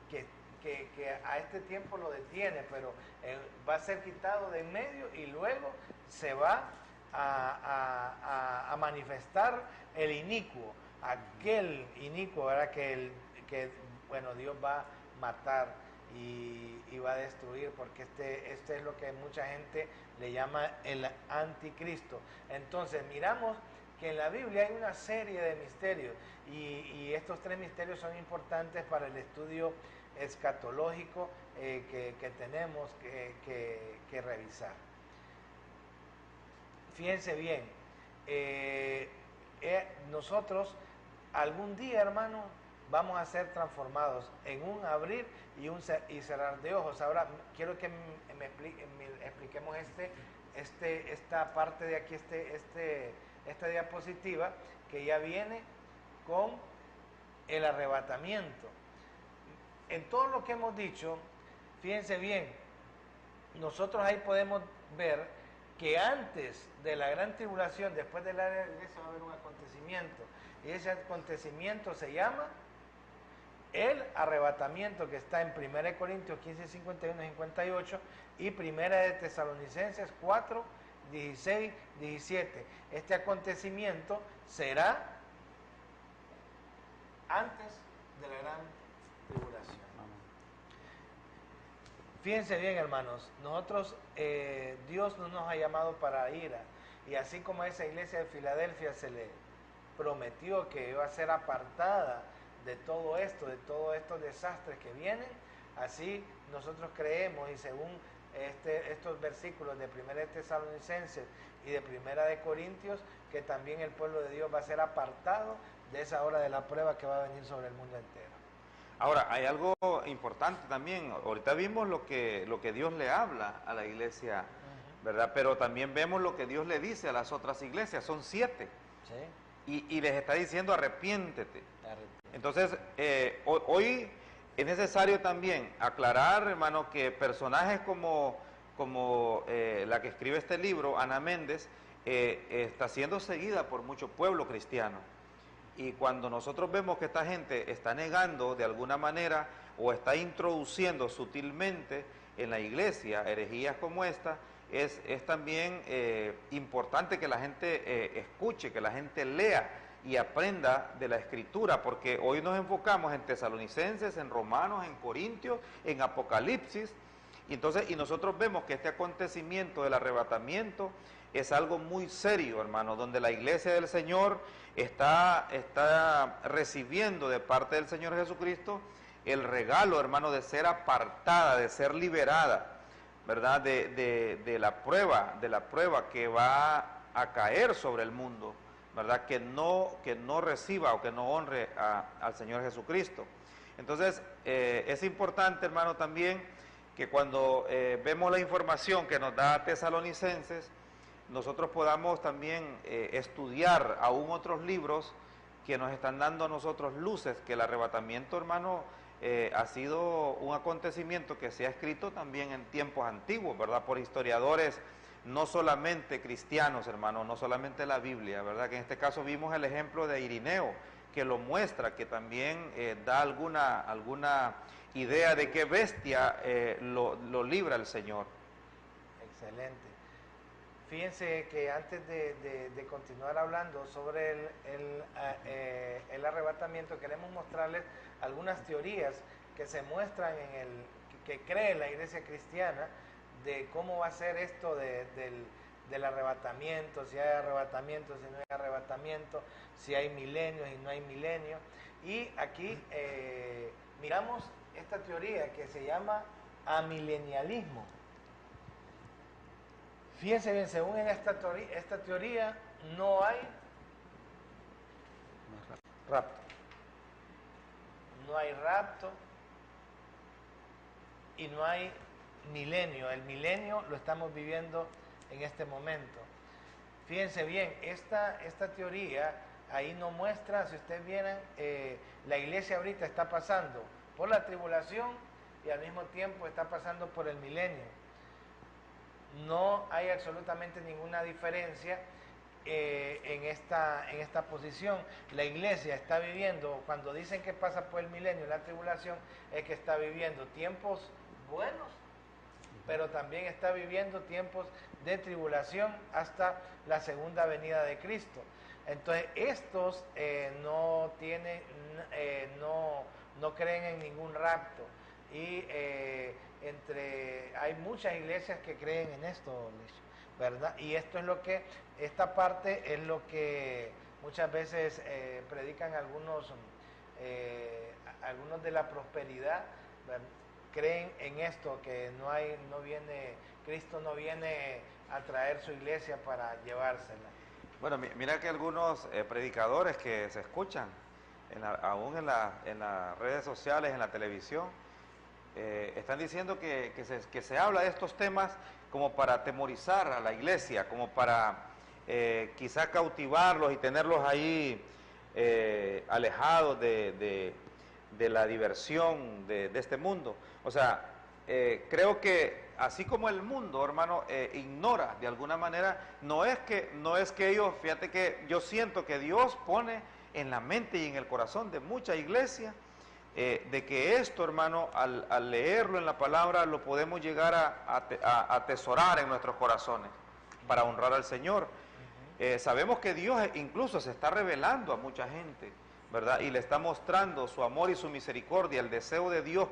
que a este tiempo lo detiene, pero va a ser quitado de en medio y luego se va a manifestar el inicuo, aquel inicuo, ¿verdad? Que Dios va a matar y va a destruir, porque este es lo que mucha gente le llama el anticristo. Entonces miramos que en la Biblia hay una serie de misterios y estos 3 misterios son importantes para el estudio escatológico que tenemos que revisar. Fíjense bien, nosotros algún día, hermano, vamos a ser transformados en un abrir y cerrar de ojos. Ahora quiero que expliquemos esta parte de aquí, esta diapositiva que ya viene con el arrebatamiento. En todo lo que hemos dicho, fíjense bien, nosotros ahí podemos ver que antes de la gran tribulación, después de la iglesia, va a haber un acontecimiento, y ese acontecimiento se llama el arrebatamiento, que está en 1 Corintios 15, 51 y 58 y 1 de Tesalonicenses 4, 16, 17. Este acontecimiento será antes de la gran tribulación. Fíjense bien, hermanos, nosotros, Dios no nos ha llamado para ira, y así como a esa iglesia de Filadelfia se le prometió que iba a ser apartada de todo esto, de todos estos desastres que vienen, así nosotros creemos, y según estos versículos de 1 de Tesalonicenses y de 1 de Corintios, que también el pueblo de Dios va a ser apartado de esa hora de la prueba que va a venir sobre el mundo entero. Ahora, hay algo importante también. Ahorita vimos lo que Dios le habla a la iglesia, ¿verdad? Pero también vemos lo que Dios le dice a las otras iglesias. Son 7. Sí. Y les está diciendo arrepiéntete. Entonces, hoy es necesario también aclarar, hermano, que personajes como la que escribe este libro, Ana Méndez, está siendo seguida por mucho pueblo cristiano. Y cuando nosotros vemos que esta gente está negando de alguna manera o está introduciendo sutilmente en la iglesia herejías como esta, es también importante que la gente escuche, que la gente lea y aprenda de la Escritura, porque hoy nos enfocamos en Tesalonicenses, en Romanos, en Corintios, en Apocalipsis, y nosotros vemos que este acontecimiento del arrebatamiento es algo muy serio, hermano, donde la iglesia del Señor está recibiendo de parte del Señor Jesucristo el regalo, hermano, de ser apartada, de ser liberada, ¿verdad? De la prueba que va a caer sobre el mundo, ¿verdad? Que no reciba o que no honre al Señor Jesucristo. Entonces, es importante, hermano, también que cuando vemos la información que nos da Tesalonicenses, nosotros podamos también estudiar aún otros libros que nos están dando a nosotros luces, que el arrebatamiento, hermano, ha sido un acontecimiento que se ha escrito también en tiempos antiguos, ¿verdad? Por historiadores no solamente cristianos, hermano, no solamente la Biblia, ¿verdad? Que en este caso vimos el ejemplo de Irineo, que lo muestra, que también da alguna idea de qué bestia lo libra el Señor. Excelente. Fíjense que antes de continuar hablando sobre el arrebatamiento, queremos mostrarles algunas teorías que se muestran que cree la iglesia cristiana de cómo va a ser esto del arrebatamiento, si hay arrebatamiento, si no hay arrebatamiento, si hay milenios y no hay milenios. Y aquí miramos esta teoría que se llama amilenialismo. Fíjense bien, según en esta teoría no hay rapto. No hay rapto y no hay milenio. El milenio lo estamos viviendo en este momento. Fíjense bien, esta teoría ahí nos muestra, si ustedes vieran, la iglesia ahorita está pasando por la tribulación y al mismo tiempo está pasando por el milenio. No hay absolutamente ninguna diferencia en esta posición. La iglesia está viviendo, cuando dicen que pasa por el milenio, la tribulación, es que está viviendo tiempos buenos, pero también está viviendo tiempos de tribulación hasta la segunda venida de Cristo. Entonces estos no creen en ningún rapto y hay muchas iglesias que creen en esto, ¿verdad? Y esta parte es lo que muchas veces predican algunos de la prosperidad, ¿verdad? Creen en esto, que Cristo no viene a traer su iglesia para llevársela. Bueno, mira que algunos predicadores que se escuchan, aún en las redes sociales, en la televisión, están diciendo que se habla de estos temas como para atemorizar a la iglesia, como para quizá cautivarlos y tenerlos ahí alejados de la diversión de este mundo. O sea, creo que así como el mundo, hermano, ignora de alguna manera, no es que ellos, fíjate que yo siento que Dios pone en la mente y en el corazón de mucha iglesia de que esto, hermano, al leerlo en la palabra, lo podemos llegar a atesorar en nuestros corazones para honrar al Señor. Sabemos que Dios incluso se está revelando a mucha gente, ¿verdad? Y le está mostrando su amor y su misericordia, el deseo de Dios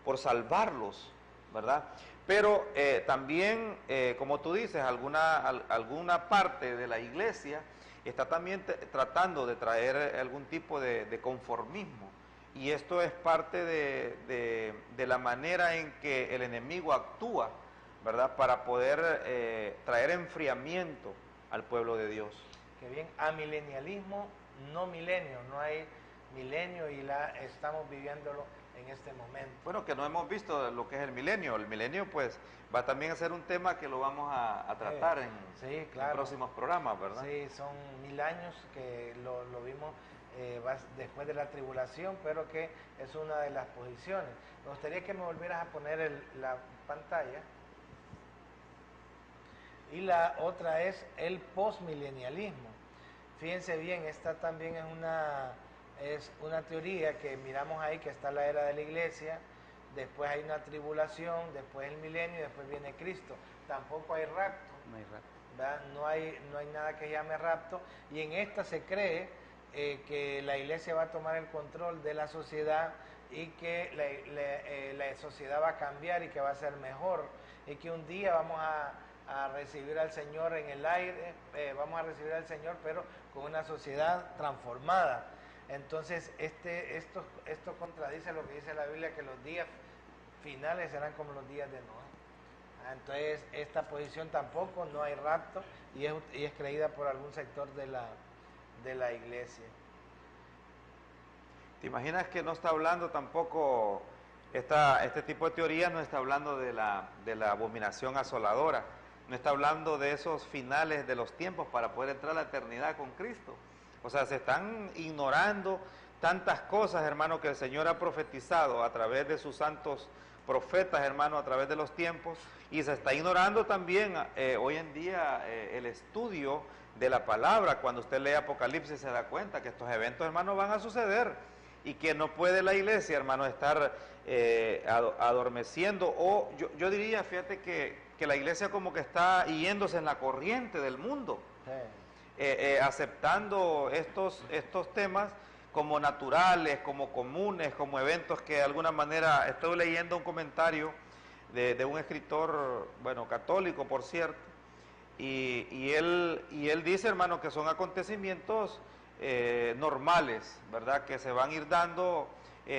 por salvarlos, ¿verdad? Pero también, como tú dices, alguna parte de la iglesia está también tratando de traer algún tipo de conformismo. Y esto es parte de la manera en que el enemigo actúa, ¿verdad? Para poder traer enfriamiento al pueblo de Dios. Que bien, amilenialismo, no milenio, no hay milenio y estamos viviéndolo en este momento. Bueno, que no hemos visto lo que es el milenio. El milenio, pues, va también a ser un tema que lo vamos a tratar en próximos programas, ¿verdad? Sí, son 1000 años que lo vimos después de la tribulación, pero que es una de las posiciones. Me gustaría que me volvieras a poner la pantalla. Y la otra es el postmilenialismo. Fíjense bien, esta también es una teoría que miramos ahí, que está la era de la iglesia, después hay una tribulación, después el milenio y después viene Cristo. Tampoco hay rapto. No hay rapto. ¿Verdad? No hay nada que llame rapto, y en esta se cree que la iglesia va a tomar el control de la sociedad y que la sociedad va a cambiar y que va a ser mejor, y que un día vamos a recibir al Señor en el aire, vamos a recibir al Señor, pero con una sociedad transformada. Entonces esto contradice lo que dice la Biblia, que los días finales serán como los días de Noé. Entonces esta posición tampoco, no hay rapto, y es creída por algún sector de la iglesia. ¿Te imaginas que no está hablando tampoco, este tipo de teoría no está hablando de la abominación asoladora, no está hablando de esos finales de los tiempos para poder entrar a la eternidad con Cristo? O sea, se están ignorando tantas cosas, hermano, que el Señor ha profetizado a través de sus santos profetas, hermano, a través de los tiempos, y se está ignorando también hoy en día el estudio de la palabra. Cuando usted lee Apocalipsis se da cuenta que estos eventos, hermano, van a suceder, y que no puede la iglesia, hermano, estar adormeciendo, o yo diría, fíjate que la iglesia como que está yéndose en la corriente del mundo, aceptando estos temas como naturales, como comunes, como eventos que de alguna manera. Estoy leyendo un comentario de un escritor, bueno, católico por cierto, y él dice, hermano, que son acontecimientos normales, ¿verdad? Que se van a ir dando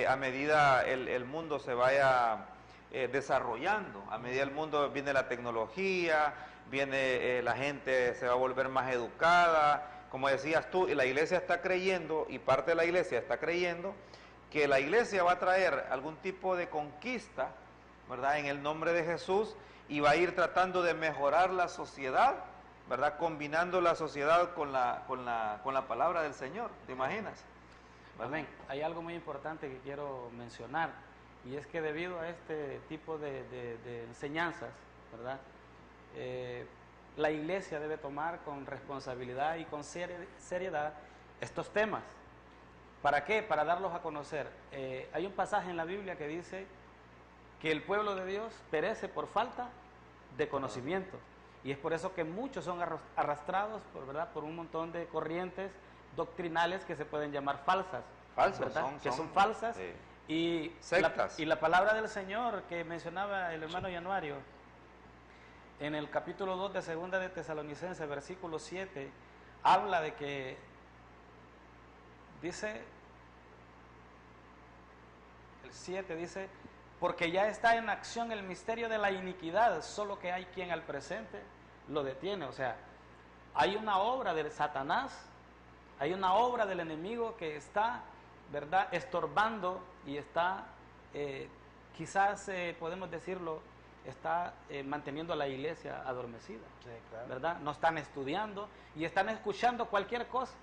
a medida el mundo se vaya desarrollando, a medida el mundo viene la tecnología, viene la gente se va a volver más educada. Como decías tú, la iglesia está creyendo, y parte de la iglesia está creyendo, que la iglesia va a traer algún tipo de conquista, ¿verdad?, en el nombre de Jesús, y va a ir tratando de mejorar la sociedad, ¿verdad?, combinando la sociedad con la palabra del Señor. ¿Te imaginas? Amén. Hay algo muy importante que quiero mencionar, y es que debido a este tipo de enseñanzas, ¿verdad?, la iglesia debe tomar con responsabilidad y con seriedad estos temas. ¿Para qué? Para darlos a conocer. Hay un pasaje en la Biblia que dice que el pueblo de Dios perece por falta de conocimiento. Y es por eso que muchos son arrastrados por un montón de corrientes doctrinales que se pueden llamar falsas. Falsas, que son falsas. Sí. Y sectas. La palabra del Señor que mencionaba el hermano Januario, en el capítulo 2 de Segunda de Tesalonicenses, versículo 7, habla de que, dice, el 7 dice, porque ya está en acción el misterio de la iniquidad, solo que hay quien al presente lo detiene. O sea, hay una obra de Satanás, hay una obra del enemigo que está, ¿verdad?, estorbando y está, quizás podemos decirlo, está manteniendo a la iglesia adormecida, Sí, claro. ¿verdad? No están estudiando y están escuchando cualquier cosa,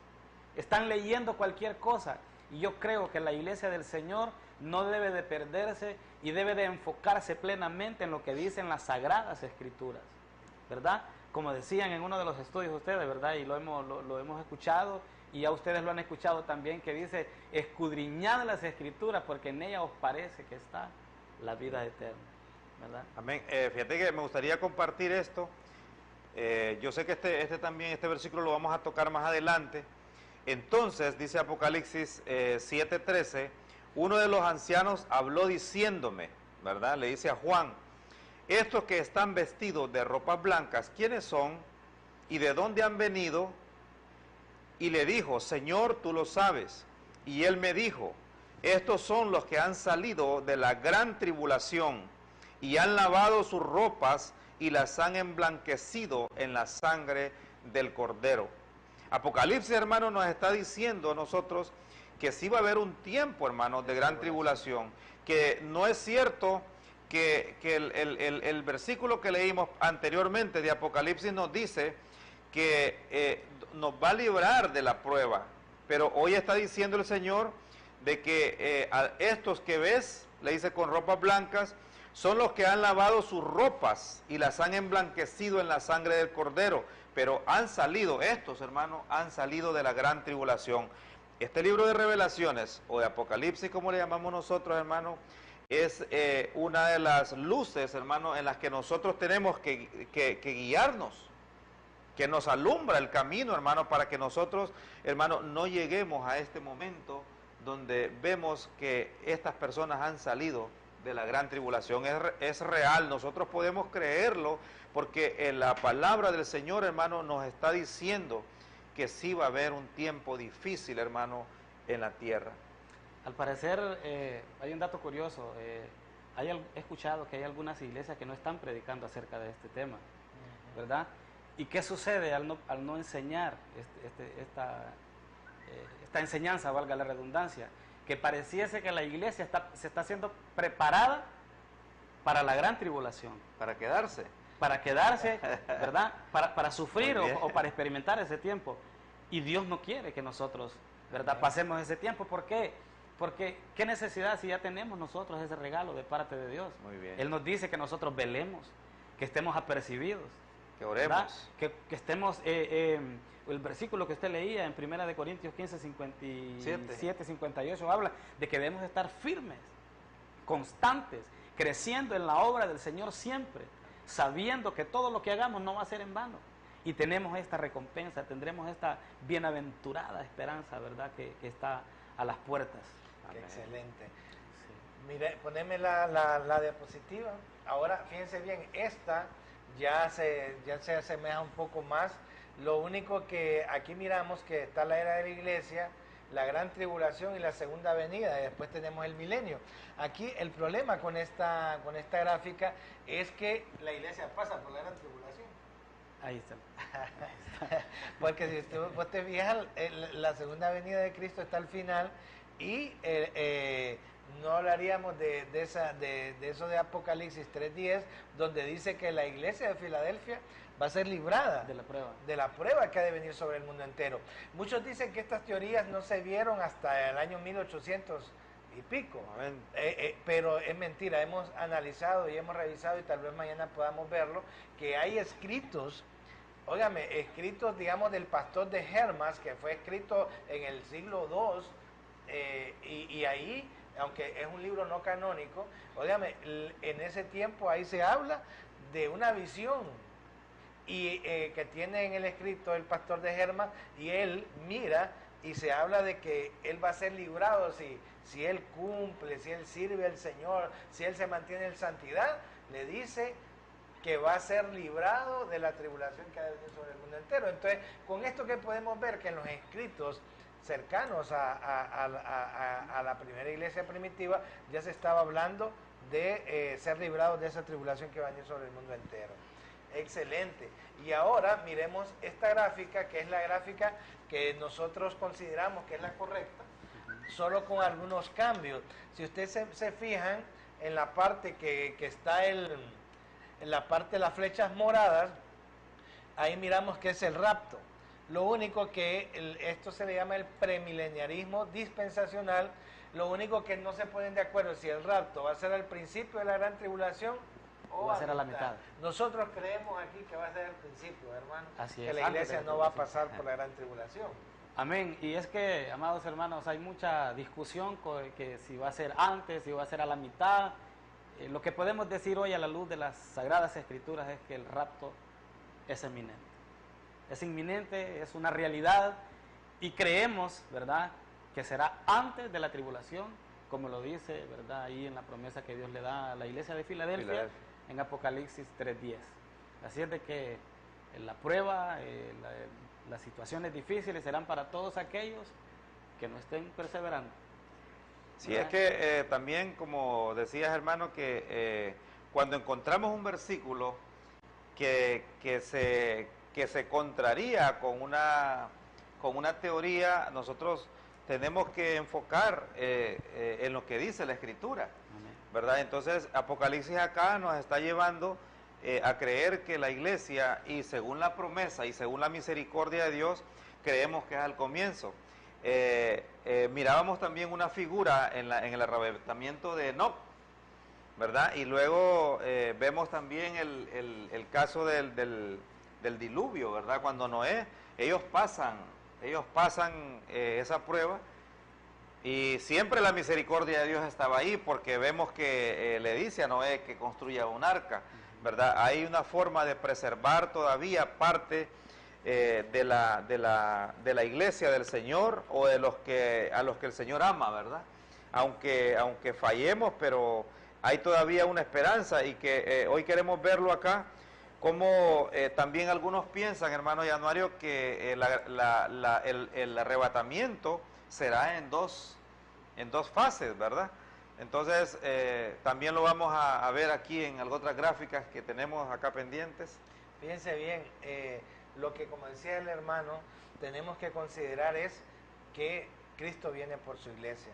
están leyendo cualquier cosa. Y yo creo que la iglesia del Señor no debe de perderse y debe de enfocarse plenamente en lo que dicen las Sagradas Escrituras, ¿verdad? Como decían en uno de los estudios ustedes, ¿verdad? Y lo hemos escuchado, y ya ustedes lo han escuchado también, que dice, escudriñad las Escrituras, porque en ellas os parece que está la vida eterna, ¿verdad? Amén. Fíjate que me gustaría compartir esto. Yo sé que este versículo lo vamos a tocar más adelante. Entonces, dice Apocalipsis 7:13, uno de los ancianos habló diciéndome, ¿verdad? Le dice a Juan, estos que están vestidos de ropas blancas, ¿quiénes son? ¿Y de dónde han venido? Y le dijo, Señor, tú lo sabes. Y él me dijo, estos son los que han salido de la gran tribulación y han lavado sus ropas y las han emblanquecido en la sangre del Cordero. Apocalipsis, hermano, nos está diciendo a nosotros que sí va a haber un tiempo, hermano, de gran tribulación, que no es cierto que el versículo que leímos anteriormente de Apocalipsis nos dice que nos va a librar de la prueba, pero hoy está diciendo el Señor de que a estos que ves, le dice con ropas blancas, son los que han lavado sus ropas y las han emblanquecido en la sangre del Cordero, pero han salido, estos hermanos, han salido de la gran tribulación. Este libro de Revelaciones, o de Apocalipsis, como le llamamos nosotros, hermano, es una de las luces, hermano, en las que nosotros tenemos que guiarnos, que nos alumbra el camino, hermano, para que nosotros, hermano, no lleguemos a este momento donde vemos que estas personas han salido de la gran tribulación. Es real, nosotros podemos creerlo, porque la palabra del Señor, hermano, nos está diciendo que sí va a haber un tiempo difícil, hermano, en la tierra. Al parecer, hay un dato curioso, he escuchado que hay algunas iglesias que no están predicando acerca de este tema, ¿verdad? ¿Y qué sucede al no enseñar esta enseñanza, valga la redundancia? Que pareciese que la iglesia se está siendo preparada para la gran tribulación. Para quedarse. Para quedarse, ¿verdad? Para sufrir o para experimentar ese tiempo. Y Dios no quiere que nosotros, ¿verdad?, pasemos ese tiempo. ¿Por qué? Porque qué necesidad si ya tenemos nosotros ese regalo de parte de Dios. Muy bien. Él nos dice que nosotros velemos, que estemos apercibidos, que oremos, que estemos, el versículo que usted leía en 1 Corintios 15, 57, 58, habla de que debemos estar firmes, constantes, creciendo en la obra del Señor siempre, sabiendo que todo lo que hagamos no va a ser en vano. Y tenemos esta recompensa, tendremos esta bienaventurada esperanza, ¿verdad?, que está a las puertas. Qué excelente. Sí. Mire, poneme la diapositiva. Ahora, fíjense bien, esta ya se asemeja un poco más. Lo único que aquí miramos que está la era de la iglesia, la gran tribulación y la segunda venida, y después tenemos el milenio. Aquí el problema con esta gráfica es que la iglesia pasa por la gran tribulación. Ahí está. Porque si vos te fijas, la segunda venida de Cristo está al final y no hablaríamos de eso de Apocalipsis 3:10, donde dice que la iglesia de Filadelfia va a ser librada de la prueba que ha de venir sobre el mundo entero. Muchos dicen que estas teorías no se vieron hasta el año 1800 y pico, pero es mentira. Hemos analizado y hemos revisado, y tal vez mañana podamos verlo, que hay escritos, óigame, escritos, digamos, del pastor de Hermas, que fue escrito en el siglo II, y ahí, aunque es un libro no canónico, óigame, en ese tiempo ahí se habla de una visión y que tiene en el escrito el pastor de Hermas, y él mira y se habla de que él va a ser librado si él cumple, si él sirve al Señor, si él se mantiene en santidad. Le dice que va a ser librado de la tribulación que ha de venir sobre el mundo entero. Entonces, con esto que podemos ver que en los escritos cercanos a la primera iglesia primitiva ya se estaba hablando de ser librados de esa tribulación que va a venir sobre el mundo entero. Excelente. Y ahora miremos esta gráfica, que es la gráfica que nosotros consideramos que es la correcta, solo con algunos cambios. Si ustedes se fijan en la parte que está en la parte de las flechas moradas, ahí miramos que es el rapto. Lo único que esto se le llama el premileniarismo dispensacional. Lo único que no se ponen de acuerdo si el rapto va a ser al principio de la gran tribulación o va a ser a la mitad. Nosotros creemos aquí que va a ser al principio, hermano. Así que es, la iglesia no va a pasar por la gran tribulación. Amén. Y es que, amados hermanos, hay mucha discusión que si va a ser antes, si va a ser a la mitad. Lo que podemos decir hoy a la luz de las Sagradas Escrituras es que el rapto es inminente. Es inminente, es una realidad, y creemos, ¿verdad?, que será antes de la tribulación, como lo dice, ¿verdad?, ahí en la promesa que Dios le da a la iglesia de Filadelfia, en Apocalipsis 3:10. Así es de que la prueba, las situaciones difíciles serán para todos aquellos que no estén perseverando. Sí, ¿verdad? Es que también, como decías, hermano, que cuando encontramos un versículo que se contraría con una teoría, nosotros tenemos que enfocar en lo que dice la Escritura, ¿verdad? Entonces, Apocalipsis acá nos está llevando a creer que la iglesia, y según la promesa y según la misericordia de Dios, creemos que es al comienzo. Mirábamos también una figura en el arrebatamiento de Enoc, ¿verdad? Y luego vemos también el caso del diluvio, ¿verdad? Cuando Noé, ellos pasan esa prueba, y siempre la misericordia de Dios estaba ahí, porque vemos que le dice a Noé que construya un arca, ¿verdad? Hay una forma de preservar todavía parte de la iglesia del Señor, o de a los que el Señor ama, ¿verdad? Aunque fallemos, pero hay todavía una esperanza, y que hoy queremos verlo acá, como también algunos piensan, hermano Januario, que el arrebatamiento será en dos fases, ¿verdad? Entonces, también lo vamos a ver aquí en otras gráficas que tenemos acá pendientes. Fíjense bien, lo que, como decía el hermano, tenemos que considerar es que Cristo viene por su iglesia.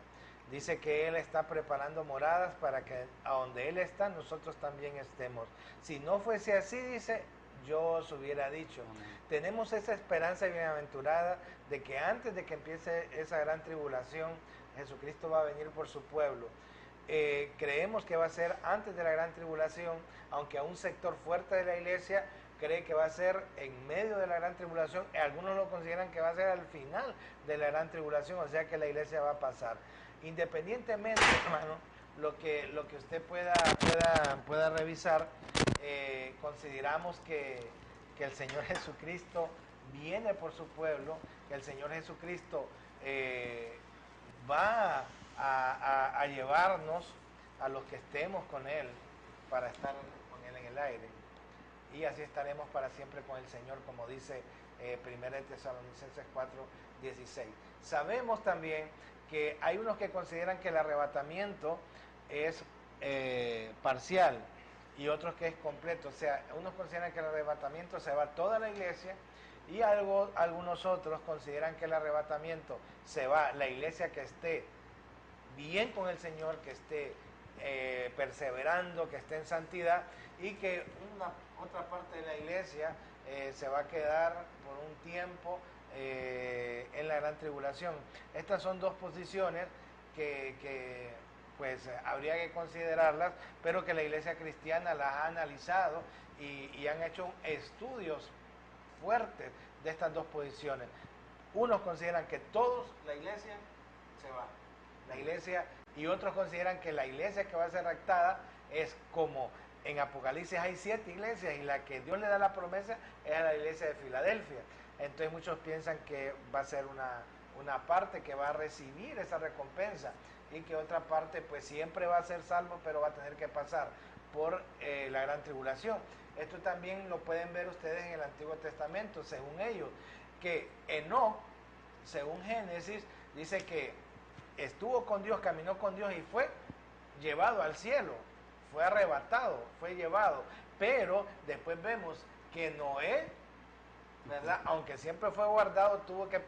Dice que Él está preparando moradas para que a donde Él está, nosotros también estemos. Si no fuese así, dice, yo os hubiera dicho. Tenemos esa esperanza bienaventurada de que antes de que empiece esa gran tribulación, Jesucristo va a venir por su pueblo. Creemos que va a ser antes de la gran tribulación, aunque a un sector fuerte de la iglesia cree que va a ser en medio de la gran tribulación. Algunos lo consideran que va a ser al final de la gran tribulación, o sea que la iglesia va a pasar. Independientemente, hermano, lo que usted pueda revisar, consideramos que el Señor Jesucristo viene por su pueblo, que el Señor Jesucristo va a llevarnos a los que estemos con Él para estar con Él en el aire, y así estaremos para siempre con el Señor, como dice Primera de Tesalonicenses 4:16. Sabemos también que hay unos que consideran que el arrebatamiento es parcial y otros que es completo. O sea, unos consideran que el arrebatamiento se va toda la iglesia y algunos otros consideran que el arrebatamiento se va la iglesia que esté bien con el Señor, que esté perseverando, que esté en santidad, y que otra parte de la iglesia se va a quedar por un tiempo en la gran tribulación. Estas son dos posiciones que pues habría que considerarlas, pero que la iglesia cristiana las ha analizado y han hecho estudios fuertes de estas dos posiciones. Unos consideran que todos, la iglesia se va, la iglesia, y otros consideran que la iglesia que va a ser raptada es como en Apocalipsis hay 7 iglesias y la que Dios le da la promesa es a la iglesia de Filadelfia. Entonces muchos piensan que va a ser una parte que va a recibir esa recompensa y que otra parte pues siempre va a ser salvo, pero va a tener que pasar por la gran tribulación. Esto también lo pueden ver ustedes en el Antiguo Testamento, según ellos, que Enoc, según Génesis, dice que estuvo con Dios, caminó con Dios y fue llevado al cielo, fue arrebatado, fue llevado. Pero después vemos que Noé, ¿verdad? Aunque siempre fue guardado, tuvo que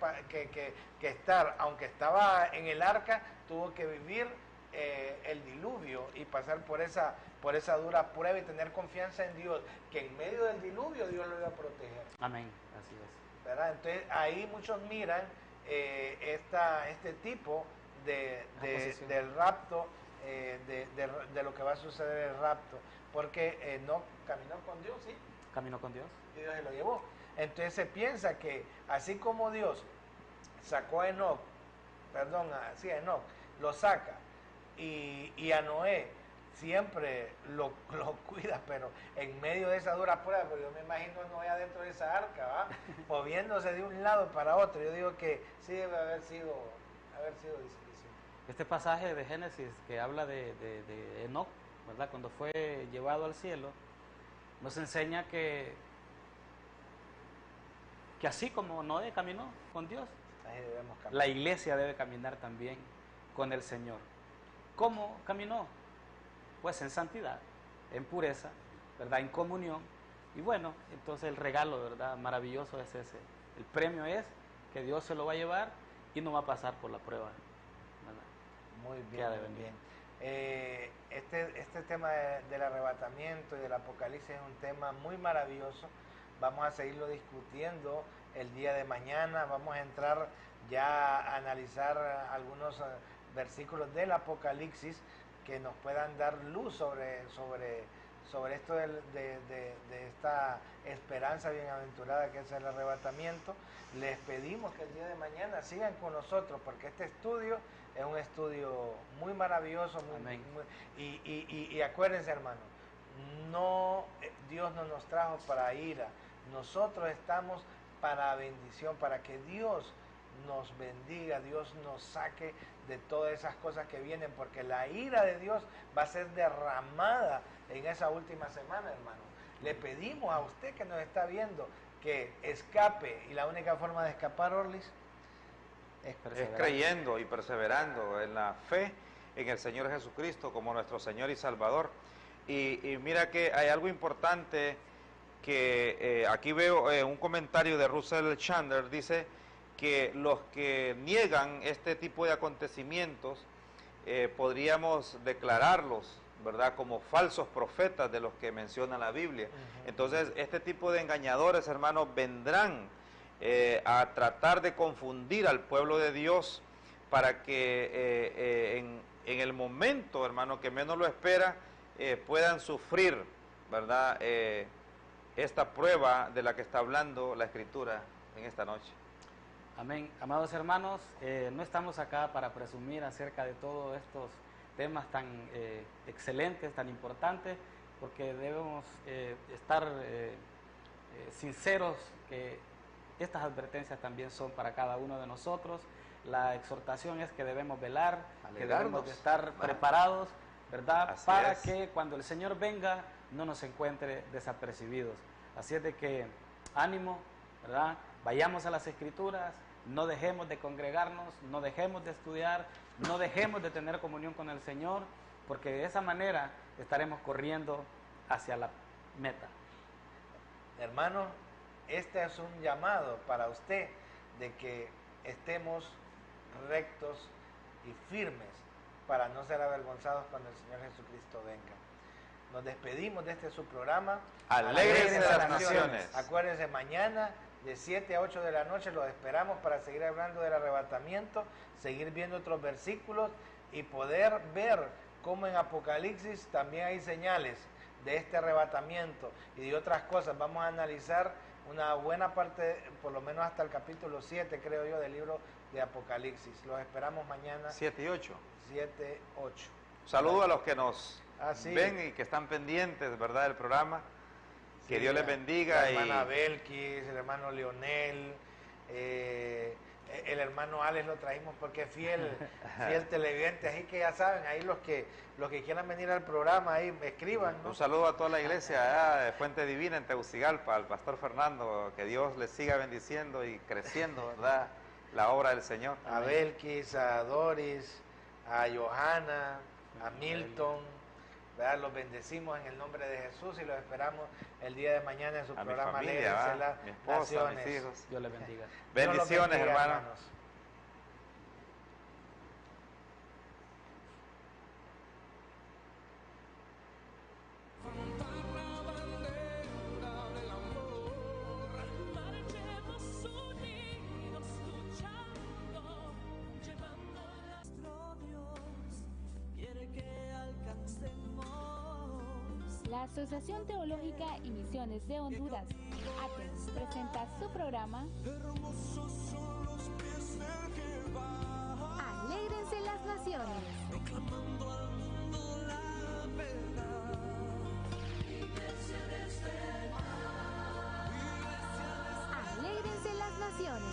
estar, aunque estaba en el arca, tuvo que vivir el diluvio y pasar por esa dura prueba y tener confianza en Dios, que en medio del diluvio Dios lo iba a proteger. Amén, así es. ¿Verdad? Entonces ahí muchos miran este tipo del rapto, de lo que va a suceder el rapto, porque no caminó con Dios, ¿sí? Caminó con Dios. Y Dios se lo llevó. Entonces se piensa que así como Dios sacó a Enoc, a Enoc, lo saca, y a Noé siempre lo cuida, pero en medio de esa dura prueba, pero yo me imagino a Noé adentro de esa arca, ¿va? Moviéndose de un lado para otro. Yo digo que sí debe haber sido difícil. Este pasaje de Génesis que habla de Enoc, ¿verdad? Cuando fue llevado al cielo, nos enseña que así como Noé caminó con Dios, Ahí debemos caminar. la iglesia debe caminar también con el Señor. ¿Cómo caminó? Pues en santidad, en pureza, ¿verdad? En comunión. Y bueno, entonces el regalo, ¿verdad? Maravilloso es ese. El premio es que Dios se lo va a llevar y no va a pasar por la prueba, ¿verdad? Muy Queda de bien, muy bendición. bien. Este tema del arrebatamiento y del Apocalipsis es un tema muy maravilloso. Vamos a seguirlo discutiendo el día de mañana. Vamos a entrar ya a analizar algunos versículos del Apocalipsis que nos puedan dar luz sobre esto de esta esperanza bienaventurada que es el arrebatamiento. Les pedimos que el día de mañana sigan con nosotros, porque este estudio es un estudio muy maravilloso. Y acuérdense, hermanos, Dios no nos trajo para ira, nosotros estamos para bendición, para que Dios nos bendiga, Dios nos saque de todas esas cosas que vienen, porque la ira de Dios va a ser derramada en esa última semana, hermano. Le pedimos a usted que nos está viendo que escape, y la única forma de escapar, Orlis, es creyendo y perseverando en la fe en el Señor Jesucristo como nuestro Señor y Salvador. Y mira que hay algo importante que aquí veo un comentario de Russell Chandler, dice que los que niegan este tipo de acontecimientos podríamos declararlos, ¿verdad?, como falsos profetas de los que menciona la Biblia. Entonces, este tipo de engañadores, hermanos, vendrán a tratar de confundir al pueblo de Dios para que en el momento, hermano, que menos lo espera, puedan sufrir, ¿verdad?, esta prueba de la que está hablando la Escritura en esta noche. Amén. Amados hermanos, no estamos acá para presumir acerca de todos estos temas tan excelentes, tan importantes, porque debemos estar sinceros que estas advertencias también son para cada uno de nosotros. La exhortación es que debemos velar, que debemos de estar preparados, ¿verdad? Así para es. que cuando el Señor venga no nos encuentre desapercibidos. Así es de que ánimo, ¿verdad? Vayamos a las Escrituras, no dejemos de congregarnos, no dejemos de estudiar, no dejemos de tener comunión con el Señor, porque de esa manera estaremos corriendo hacia la meta. Hermano, este es un llamado para usted de que estemos rectos y firmes para no ser avergonzados cuando el Señor Jesucristo venga. Nos despedimos de este su programa. Alegres de las Naciones. Acuérdense, mañana de 7 a 8 de la noche los esperamos para seguir hablando del arrebatamiento, seguir viendo otros versículos y poder ver cómo en Apocalipsis también hay señales de este arrebatamiento y de otras cosas. Vamos a analizar una buena parte, por lo menos hasta el capítulo 7, creo yo, del libro de Apocalipsis. Los esperamos mañana. 7 y 8. 7, 8. Saludo a los que nos sí. ven y que están pendientes, ¿verdad?, del programa. Que Sí, Dios les bendiga. La hermana Belkis, el hermano Leonel, el hermano Alex lo trajimos porque es fiel televidente, así que ya saben, ahí los que quieran venir al programa, ahí me escriban, ¿no? Un saludo a toda la iglesia allá de Fuente Divina en Tegucigalpa, al pastor Fernando, que Dios les siga bendiciendo y creciendo, ¿verdad?, la obra del Señor. A Belkis, a Doris, a Johanna, a Milton, ¿verdad? Los bendecimos en el nombre de Jesús y los esperamos el día de mañana en su A mi programa familia, Alegres de las mi esposa, Naciones. mis hijos. Dios les bendiga. Dios los Bendiciones, bendiga, hermanos. Marchemos unidos luchando, llevando nuestro Dios, quiere que alcancemos. La Asociación Teológica y Misiones de Honduras, ATEN, presenta su programa Hermosos son los pies del que va, Alégrense las Naciones. proclamando al mundo la verdad. Iglesia de este mar, Alégrense las Naciones.